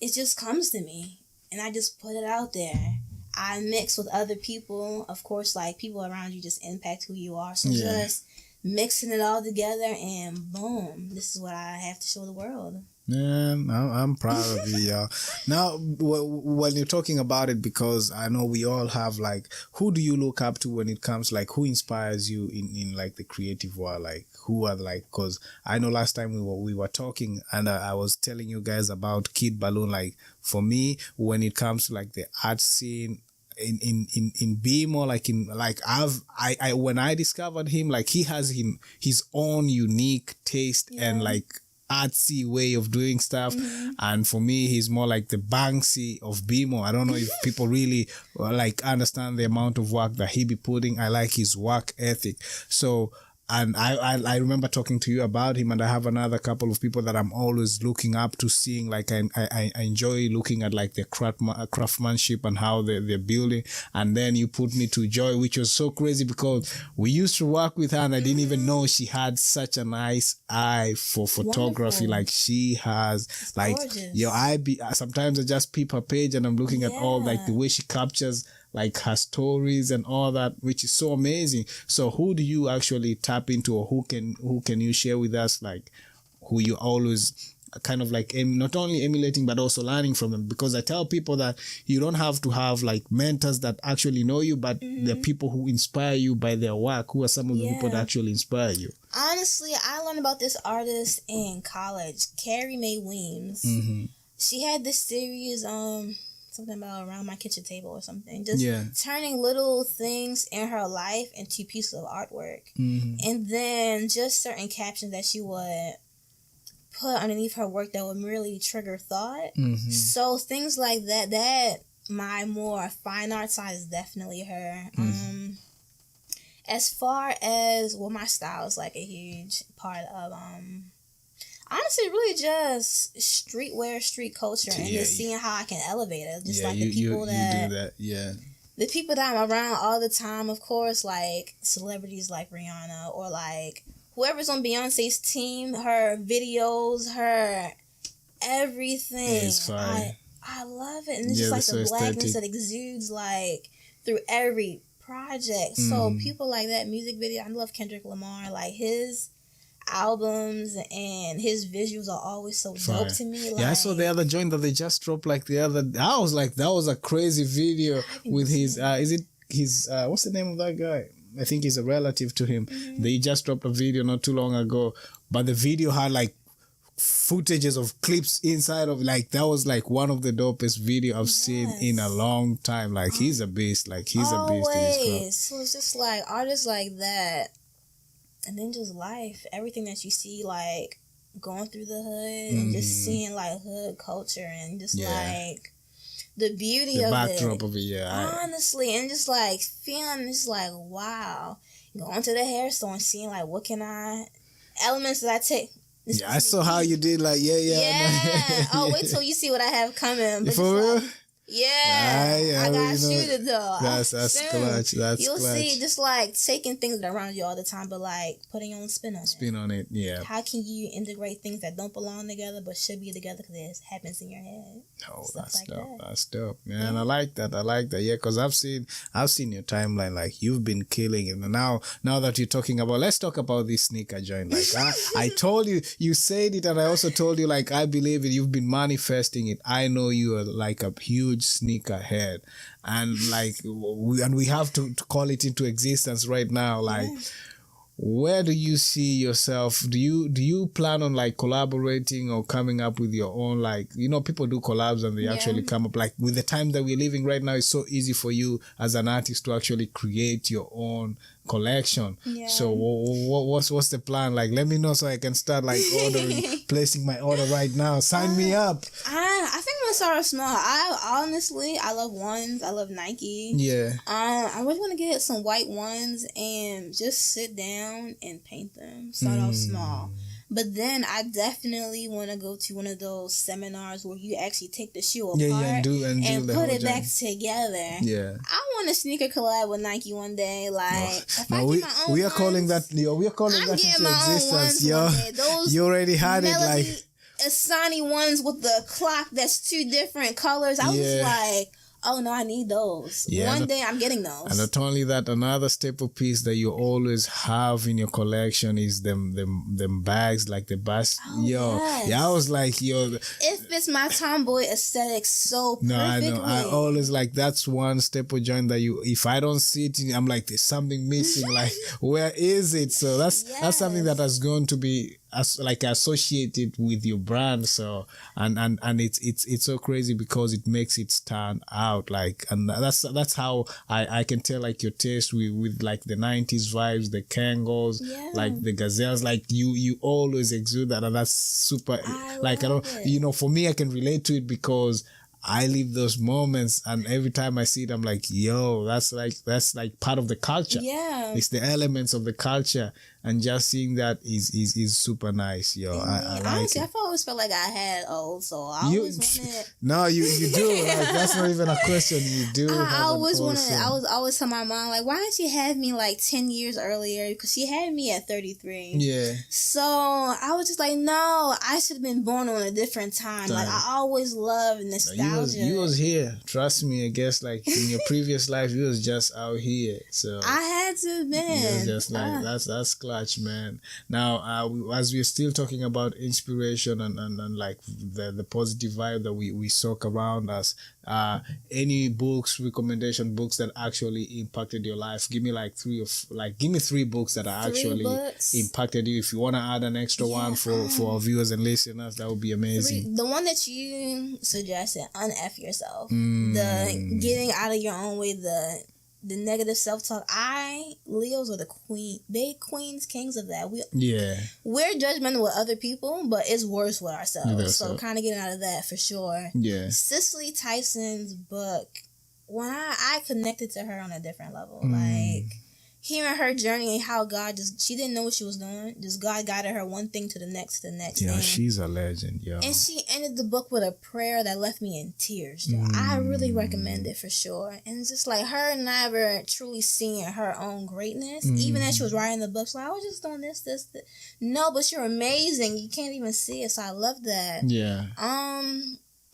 It just comes to me and I just put it out there. I mix with other people. Of course, like people around you just impact who you are. So just mixing it all together and boom, this is what I have to show the world.
Man, I'm proud of you, y'all. Now, when you're talking about it, because I know we all have like, who do you look up to when it comes, like, who inspires you in like the creative world? Like, who are like, because I know last time we were talking and I was telling you guys about Kid Balloon. Like, for me, when it comes to like the art scene, in Beam, or like in like when I discovered him, like he has his own unique taste and like artsy way of doing stuff. And for me, he's more like the Banksy of BMO. I don't know if people really like understand the amount of work that he be putting. I like his work ethic. So, and I remember talking to you about him, and I have another couple of people that I'm always looking up to, seeing like I enjoy looking at like their craftsmanship and how they're building. And then you put me to Joy, which was so crazy because we used to work with her and I didn't even know she had such a nice eye for photography.
Wonderful.
Like she has,
It's
like,
gorgeous.
sometimes I just peep her page and I'm looking at all like the way she captures like her stories and all that, which is so amazing. So who do you actually tap into, or who can you share with us, like who you always kind of like not only emulating but also learning from them? Because I tell people that you don't have to have like mentors that actually know you, but the people who inspire you by their work. Who are some of the people that actually inspire you?
Honestly, I learned about this artist in college, Carrie Mae Weems. She had this series, something about Around My Kitchen Table or something. Just turning little things in her life into pieces of artwork. And then just certain captions that she would put underneath her work that would really trigger thought. So things like that my more fine art side is definitely her. As far as, well, my style is like a huge part of honestly, really just streetwear, street culture, and just seeing how I can elevate it. Just like the people that
do that,
the people that I'm around all the time, of course, like celebrities like Rihanna or like whoever's on Beyonce's team, her videos, her everything.
It's fine.
I love it. And it's just like the blackness that exudes like through every project. So people like that, music video. I love Kendrick Lamar. Like his albums and his visuals are always so dope to me. Like,
I saw the other joint that they just dropped like the other. I was like, that was a crazy video with his. Is it his? What's the name of that guy? I think he's a relative to him. They just dropped a video not too long ago, but the video had like footages of clips inside of, like, that was like one of the dopest video I've seen in a long time. Like he's a beast. Like he's a beast in his craft.
So it's just like artists like that. And then just life, everything that you see, like, going through the hood and just seeing, like, hood culture and just, like, the beauty of it. The backdrop of it, honestly, and just, like, feeling just, like, wow. Going to the hair store and seeing, like, what can elements that I take.
I saw how you did, like,
Oh, wait till you see what I have coming. But
for real?
Like, I gotta shoot it though.
That's clutch. That's
You'll
clutch.
see, just like taking things that are around you all the time, but like putting your own spin on it.
Yeah.
How can you integrate things that don't belong together but should be together because it happens in your head?
Oh, that's like dope. That's dope, man. I like that. Yeah, because I've seen your timeline. Like you've been killing it. And now that you're talking about, let's talk about this sneaker joint. Like I told you, you said it, and I also told you, like, I believe it. You've been manifesting it. I know you are like a huge sneaker head, and like we have to call it into existence right now. Like, where do you see yourself? Do you plan on like collaborating or coming up with your own, like, you know, people do collabs and they actually come up, like, with the time that we're living right now, it's so easy for you as an artist to actually create your own collection. So what's the plan? Like, let me know so I can start like ordering, placing my order right now. Sign me up.
I think I'm gonna start small. I love ones. I love Nike. I really want to get some white ones and just sit down and paint them. Start off small. But then I definitely want to go to one of those seminars where you actually take the shoe apart and put it back together. I want a sneaker collab with Nike one day. Like,
we are calling that into existence. You already had it, like
Asani ones with the clock that's two different colors. I was like, oh no, I need those. One day I'm getting those.
And not only that, another staple piece that you always have in your collection is them bags, like the bus. I was like, it
fits my tomboy aesthetic so perfectly.
I know. I always like, that's one staple joint that if I don't see it, I'm like, there's something missing. Like, where is it? So that's something that has going to be associated with your brand. So and it's so crazy because it makes it stand out. Like, and that's how I can tell like your taste with like the 90s vibes, the Kangos, like the Gazelles. Like you always exude that, and that's super. I don't, for me, I can relate to it because I live those moments, and every time I see it, I'm like, yo, that's like part of the culture.
Yeah,
it's the elements of the culture, and just seeing that is super nice, yo. I like
honestly,
it.
I've always felt like I had old, so I always wanted.
No, you do. Like, that's not even a question. You do.
I always wanted. I was always telling my mom, like, why didn't you have me like 10 years earlier? Because she had me at 33.
Yeah.
So I was just like, no, I should have been born on a different time. Like, I always loved nostalgia.
You was here. Trust me. I guess like in your previous life, you was just out here. So
I had to have been.
It was just like that's clutch, man. Now, as we're still talking about inspiration and like the positive vibe that we soak around us, any recommendation books that actually impacted your life? Give me give me 3 books that are actually impacted you. If you want to add an extra one for our viewers and listeners, that would be amazing.
The one that you suggested, Unf Yourself, the getting out of your own way, the negative self-talk. Leos are the queens, kings of that. We're judgmental with other people, but it's worse with ourselves. So kind of getting out of that for sure.
Yeah.
Cicely Tyson's book, when I connected to her on a different level, like hearing her journey and how God she didn't know what she was doing. Just God guided her one thing to the next.
Yeah, she's a legend, yo.
And she ended the book with a prayer that left me in tears, yo. I really recommend it for sure. And it's just like her never truly seeing her own greatness. Even as she was writing the book, I was just doing this. No, but you're amazing. You can't even see it. So I love that.
Yeah.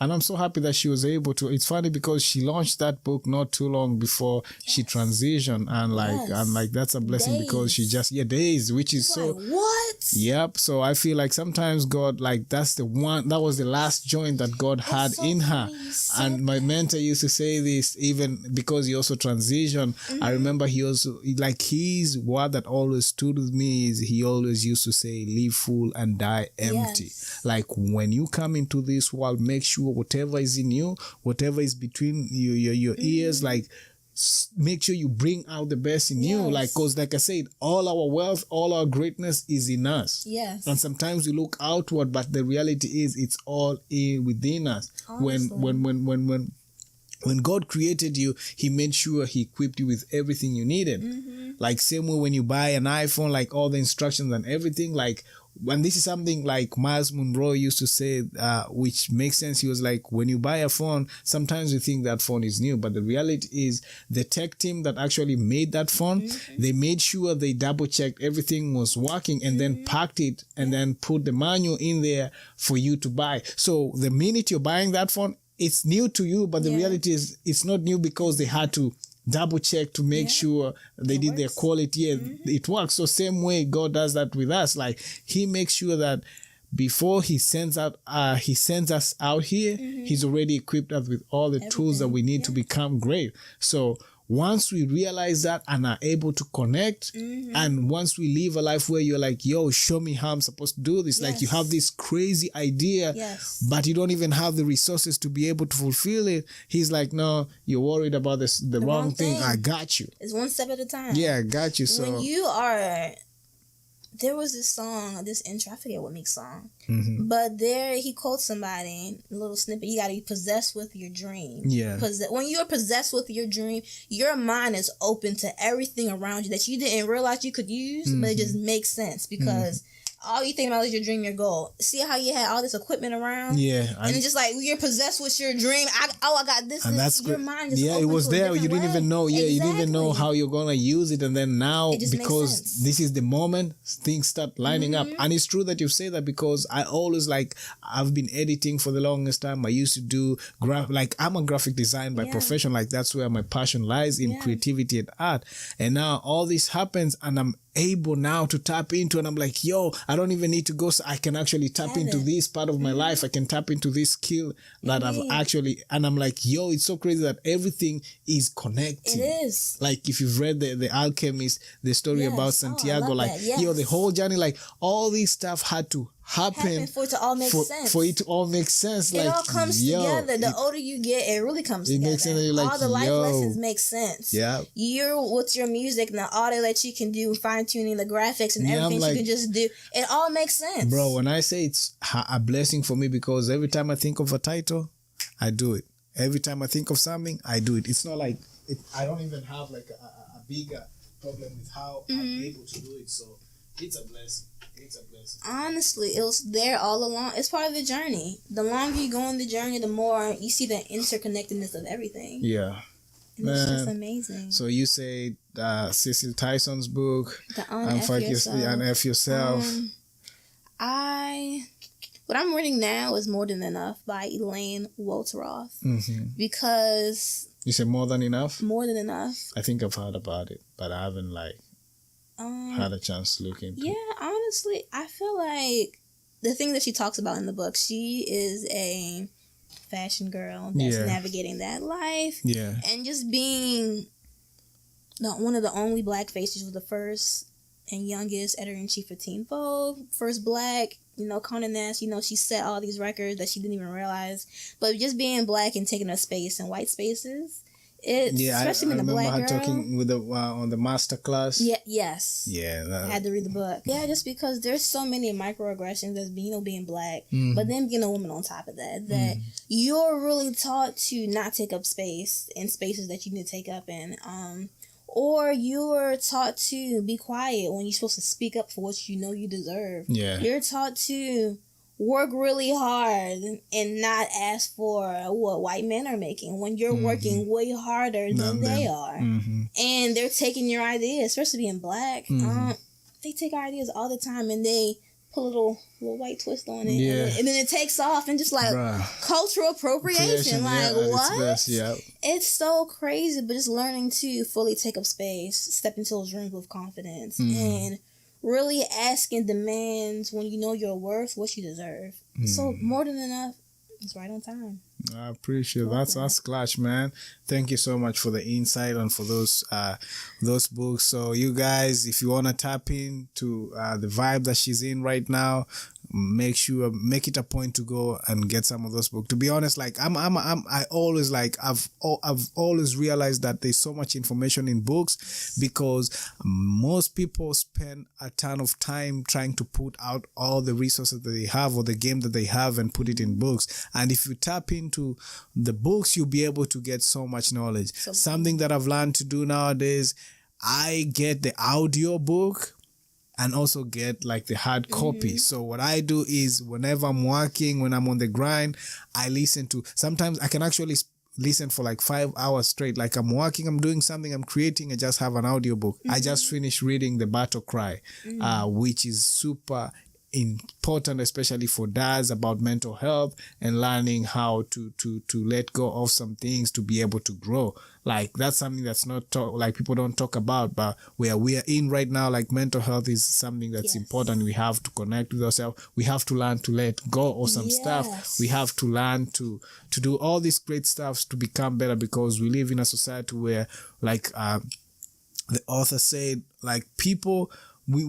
And I'm so happy that she was able to. It's funny because she launched that book not too long before she transitioned, and that's a blessing because she just days, which is so
what?
Yep. So I feel like sometimes God, like that was the last joint that God had in her. And my mentor used to say this even because he also transitioned. I remember he also like his word that always stood with me is he always used to say, live full and die empty. Like when you come into this world, make sure whatever is in you, whatever is between your ears, like make sure you bring out the best in you. Like, because like I said, all our wealth, all our greatness is in us.
Yes.
And sometimes we look outward, but the reality is it's all within us.
Honestly.
When God created you, he made sure he equipped you with everything you needed. Like same way when you buy an iPhone, like all the instructions and everything, like when this is something like Miles Monroe used to say, which makes sense. He was like, when you buy a phone, sometimes you think that phone is new, but the reality is the tech team that actually made that phone, they made sure they double checked everything was working and then packed it and then put the manual in there for you to buy. So the minute you're buying that phone, it's new to you, but the reality is it's not new because they had to double check to make sure they did their quality and it works. So same way God does that with us. Like he makes sure that before he sends us out here, he's already equipped us with all the tools that we need to become great. So once we realize that and are able to connect, and once we live a life where you're like, yo, show me how I'm supposed to do this. Like you have this crazy idea, but you don't even have the resources to be able to fulfill it. He's like, no, you're worried about the wrong thing. I got you.
It's one step at a time.
Yeah, I got you. So
when you are... There was this song, this intro, I forget what Meek's song, but there he quotes somebody, a little snippet, you got to be possessed with your dream.
Yeah.
When you're possessed with your dream, your mind is open to everything around you that you didn't realize you could use, but it just makes sense because all you think about is your dream, your goal. See how you had all this equipment around?
Yeah.
And it's just like, you're possessed with your dream. I got this.
And that's
your
good.
mind just
it was there. You didn't even know. Yeah, you didn't even know how you're going to use it. And then now, because this is the moment, things start lining up. And it's true that you say that because I always I've been editing for the longest time. I used to do I'm a graphic designer by profession. Like that's where my passion lies in creativity and art. And now all this happens and I'm able now to tap into, and I'm like, yo, I don't even need to go, so I can actually tap into this part of my life. I can tap into this skill that I've actually, and I'm like, yo, it's so crazy that everything is connected.
It is.
Like, if you've read the Alchemist, the story about Santiago, like, yo, the whole journey, like, all this stuff had to happen
for it to all make sense.
For it to all make sense.
It all comes together. The older you get, it really comes together.
Makes sense. Like,
all the life lessons make sense.
Yeah.
With your music and the audio that you can do, fine tuning the graphics and everything you can just do, it all makes sense.
Bro, when I say it's a blessing for me, because every time I think of a title, I do it. Every time I think of something, I do it. It's not like I don't even have like a bigger problem with how I'm able to do it. So it's a blessing. It's a blessing.
Honestly, it was there all along. It's part of the journey. The longer you go on the journey, the more you see the interconnectedness of everything.
Yeah.
And it's just amazing.
So you say Cecil Tyson's book,
The Unf
Yourself.
What I'm reading now is More Than Enough by Elaine Welteroth. Because...
You say More Than Enough?
More Than Enough.
I think I've heard about it, but I haven't had a chance to look into it.
Yeah, honestly, I feel like the thing that she talks about in the book, she is a fashion girl that's navigating that life.
Yeah.
And just being one of the only black faces, was the first and youngest editor-in-chief of Teen Vogue, first black, Condé Nast, she set all these records that she didn't even realize. But just being black and taking up space in white spaces, especially being a black girl. I remember her talking
with on the master class.
Yeah, yes.
Yeah.
I had to read the book. Yeah, just because there's so many microaggressions as being black, but then being a woman on top of that you're really taught to not take up space in spaces that you need to take up in. Or you're taught to be quiet when you're supposed to speak up for what you deserve.
Yeah.
You're taught to work really hard and not ask for what white men are making when you're working way harder than they are. And they're taking your ideas, especially being black. They take our ideas all the time and they put a little white twist on it.
Yeah.
And then it takes off and just like cultural appropriation. Like, what? It's so crazy, but just learning to fully take up space, step into those rooms with confidence, and really asking demands when you know your worth, what you deserve. So More Than Enough is right on time.
I appreciate that's clutch, man. Thank you so much for the insight and for those books. So you guys, if you want to tap into the vibe that she's in right now, make it a point to go and get some of those books. To be honest, like I've always realized that there's so much information in books, because most people spend a ton of time trying to put out all the resources that they have or the game that they have and put it in books. And if you tap into the books, you'll be able to get so much knowledge. Something that I've learned to do nowadays, I get the audio book and also get like the hard copy. So what I do is whenever I'm working, when I'm on the grind, I listen to, sometimes I can actually listen for like 5 hours straight. Like I'm working, I'm doing something, I'm creating, I just have an audio book. I just finished reading The Battle Cry, which is super important, especially for dads, about mental health and learning how to let go of some things to be able to grow. Like that's something that's not like people don't talk about, but where we are in right now, like mental health is something that's important. We have to connect with ourselves. We have to learn to let go of some stuff. We have to learn to do all these great stuff to become better, because we live in a society where, like the author said, like people, we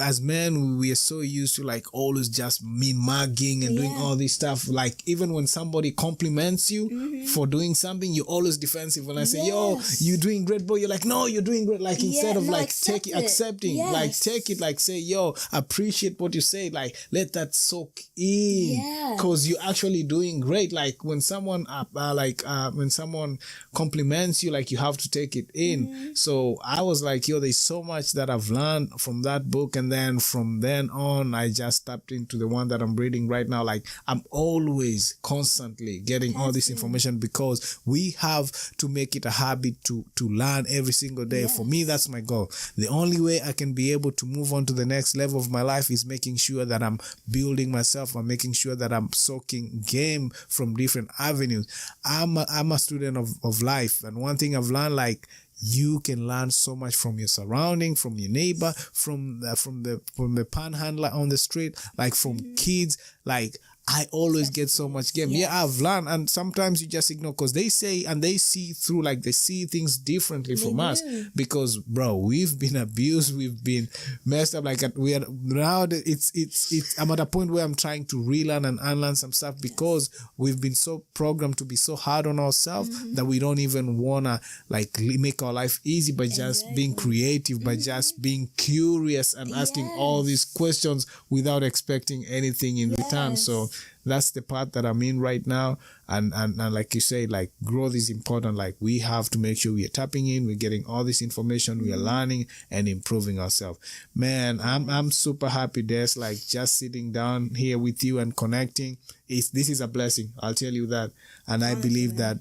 as men, we are so used to like always just mugging and doing all this stuff. Like even when somebody compliments you for doing something, you're always defensive. When I say, yo, you're doing great, bro, you're like, no, you're doing great. Like instead of like accepting, like take it, like say, yo, appreciate what you say, like let that soak in, because you're actually doing great. Like when someone when someone compliments you, like you have to take it in. So I was like, yo, there's so much that I've learned from that book, and then from then on I just tapped into the one that I'm reading right now. Like I'm always constantly getting all this information, because we have to make it a habit to learn every single day. For me, that's my goal. The only way I can be able to move on to the next level of my life is making sure that I'm building myself. I'm making sure that I'm soaking game from different avenues. I'm a student of life, and one thing I've learned, like, you can learn so much from your surrounding, from your neighbor, from the panhandler on the street, like from kids. Like, I always get so much game.
Yes.
Yeah, I've learned, and sometimes you just ignore because they say and they see through, like they see things differently from us. Because, bro, we've been abused, we've been messed up. Like, we are now. It's. I'm at a point where I'm trying to relearn and unlearn some stuff because we've been so programmed to be so hard on ourselves that we don't even wanna like make our life easy by just being creative, by just being curious and asking all these questions without expecting anything in return. So that's the part that I'm in right now. And like you say, like, growth is important. Like, we have to make sure we are tapping in, we're getting all this information, we are learning and improving ourselves. Man, I'm super happy, Des, like just sitting down here with you and connecting. This is a blessing, I'll tell you that. And I believe that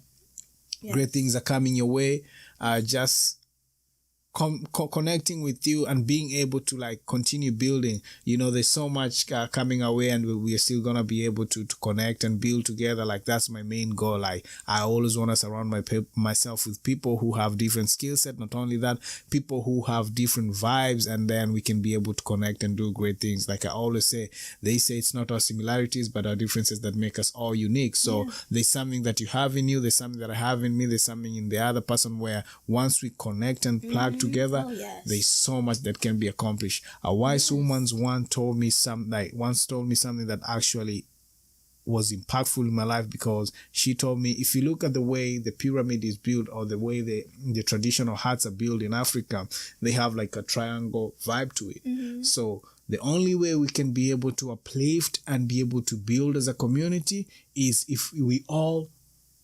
great things are coming your way. Just connecting with you and being able to like continue building. You know, there's so much coming our way, and we are still gonna be able to connect and build together. Like, that's my main goal. Like, I always want to surround myself with people who have different skill set. Not only that, people who have different vibes, and then we can be able to connect and do great things. Like I always say, they say it's not our similarities but our differences that make us all unique. So there's something that you have in you, there's something that I have in me, there's something in the other person, where once we connect and plug together, there's so much that can be accomplished. A wise woman once told me something that actually was impactful in my life, because she told me, if you look at the way the pyramid is built, or the way the traditional huts are built in Africa, they have like a triangle vibe to it. So the only way we can be able to uplift and be able to build as a community is if we all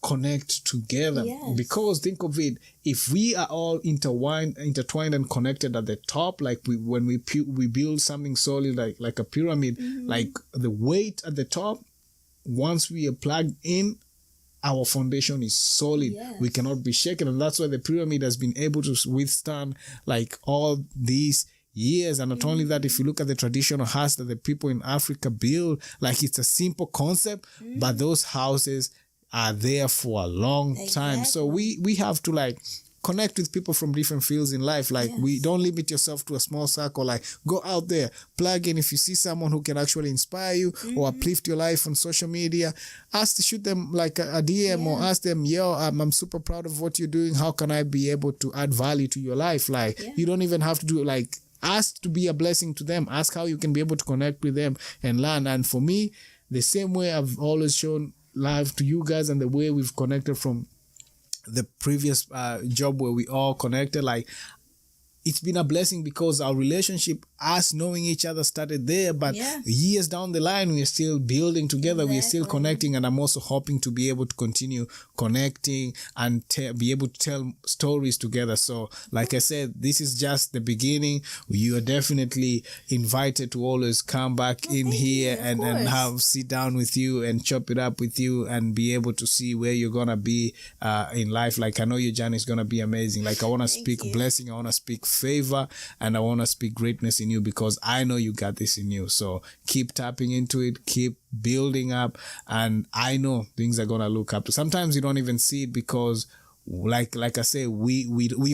connect together. Because think of it, if we are all intertwined and connected at the top, like when we build something solid like a pyramid, like the weight at the top, once we are plugged in, our foundation is solid. We cannot be shaken. And that's why the pyramid has been able to withstand like all these years. And not only that, if you look at the traditional house that the people in Africa build, like, it's a simple concept, but those houses are there for a long time. So we have to like connect with people from different fields in life. Like, we don't limit yourself to a small circle. Like, go out there, plug in. If you see someone who can actually inspire you or uplift your life on social media, shoot them like a DM or ask them, yo, I'm super proud of what you're doing. How can I be able to add value to your life? Like, you don't even have to do like, ask to be a blessing to them. Ask how you can be able to connect with them and learn. And for me, the same way I've always shown love to you guys, and the way we've connected from the previous job where we all connected, like, it's been a blessing, because our relationship, us knowing each other, started there, but years down the line, we are still building together. We are still connecting, and I'm also hoping to be able to continue connecting and be able to tell stories together. So, like I said, this is just the beginning. You are definitely invited to always come back in here and sit down with you and chop it up with you and be able to see where you're gonna be in life. Like, I know your journey is gonna be amazing. Like, I want to speak blessing, I want to speak favor, and I want to speak greatness in you, because I know you got this in you. So keep tapping into it, keep building up, and I know things are gonna look up to. Sometimes you don't even see it, because like I say, we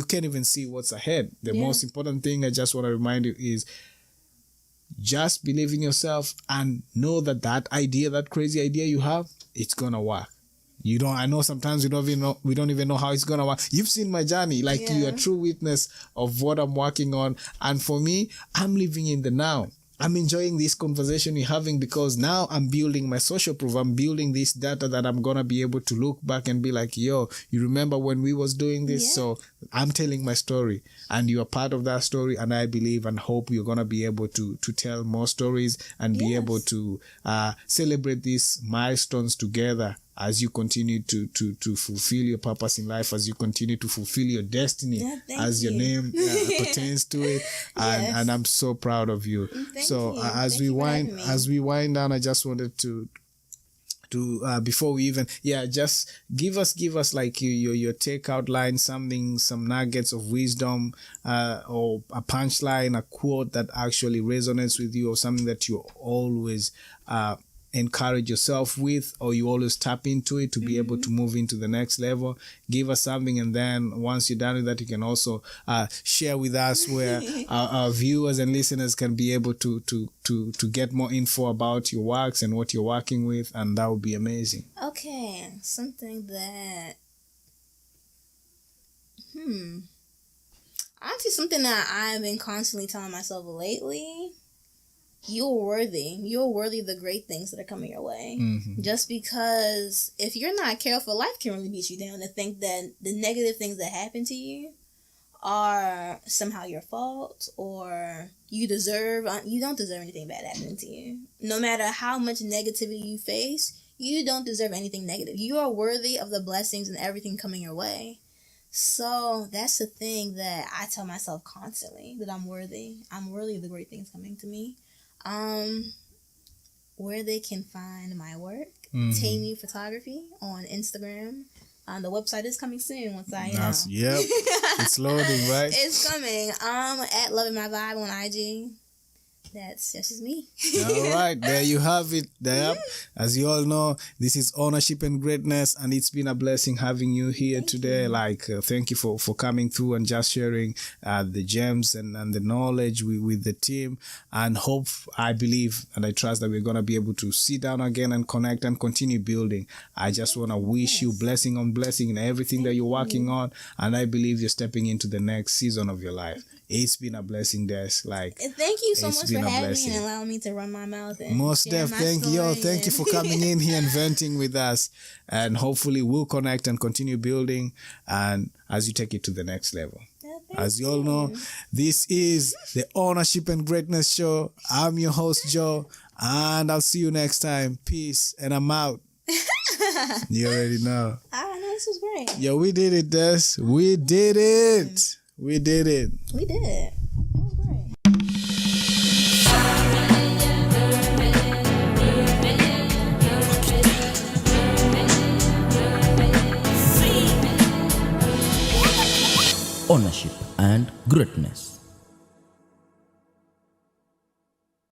can't even see what's ahead. The most important thing I just want to remind you is just believe in yourself and know that idea, that crazy idea you have, it's gonna work. I know sometimes we don't even know how it's gonna work. You've seen my journey, like, you're a true witness of what I'm working on. And for me, I'm living in the now. I'm enjoying this conversation we're having, because now I'm building my social proof. I'm building this data that I'm gonna be able to look back and be like, yo, you remember when we was doing this? So I'm telling my story, and you are part of that story. And I believe and hope you're gonna be able to tell more stories and be able to celebrate these milestones together, as you continue to fulfill your purpose in life, as you continue to fulfill your destiny, as your name pertains to it. And I'm so proud of you. As we wind down, I just wanted to before we even just give us like your takeout line, some nuggets of wisdom, or a punchline, a quote that actually resonates with you, or something that you always encourage yourself with, or you always tap into it to be able to move into the next level? Give us something, and then once you're done with that, you can also share with us where our viewers and listeners can be able to get more info about your works and what you're working with, and that would be amazing.
Okay, something that honestly, something that I've been constantly telling myself lately: you're worthy. You're worthy of the great things that are coming your way. Just because if you're not careful, life can really beat you down to think that the negative things that happen to you are somehow your fault, or you don't deserve anything bad happening to you. No matter how much negativity you face, you don't deserve anything negative. You are worthy of the blessings and everything coming your way. So that's the thing that I tell myself constantly, that I'm worthy. I'm worthy of the great things coming to me. Where they can find my work, Temi Photography on Instagram. The website is coming soon once I
Yep. It's loading, right?
It's coming. At Loving My Vibe on IG. That's just me.
All right, there you have it. There, as you all know, this is Ownership and Greatness, and it's been a blessing having you here today. Thank you for coming through and just sharing the gems and the knowledge with the team. And I believe, and I trust that we're gonna be able to sit down again and connect and continue building. I just wanna wish you blessing on blessing in everything that you're working on, and I believe you're stepping into the next season of your life. It's been a blessing, Des.
Thank you so much for having me and allowing me to run my mouth. And
most def, thank you for coming in here and venting with us. And hopefully we'll connect and continue building, and as you take it to the next level. As you all know, this is the Ownership and Greatness Show. I'm your host, Joe, and I'll see you next time. Peace, and I'm out. You already know.
No, this was great.
Yo, we did it, Des. We did it. We did it.
We did it. That was great.
Ownership and Greatness.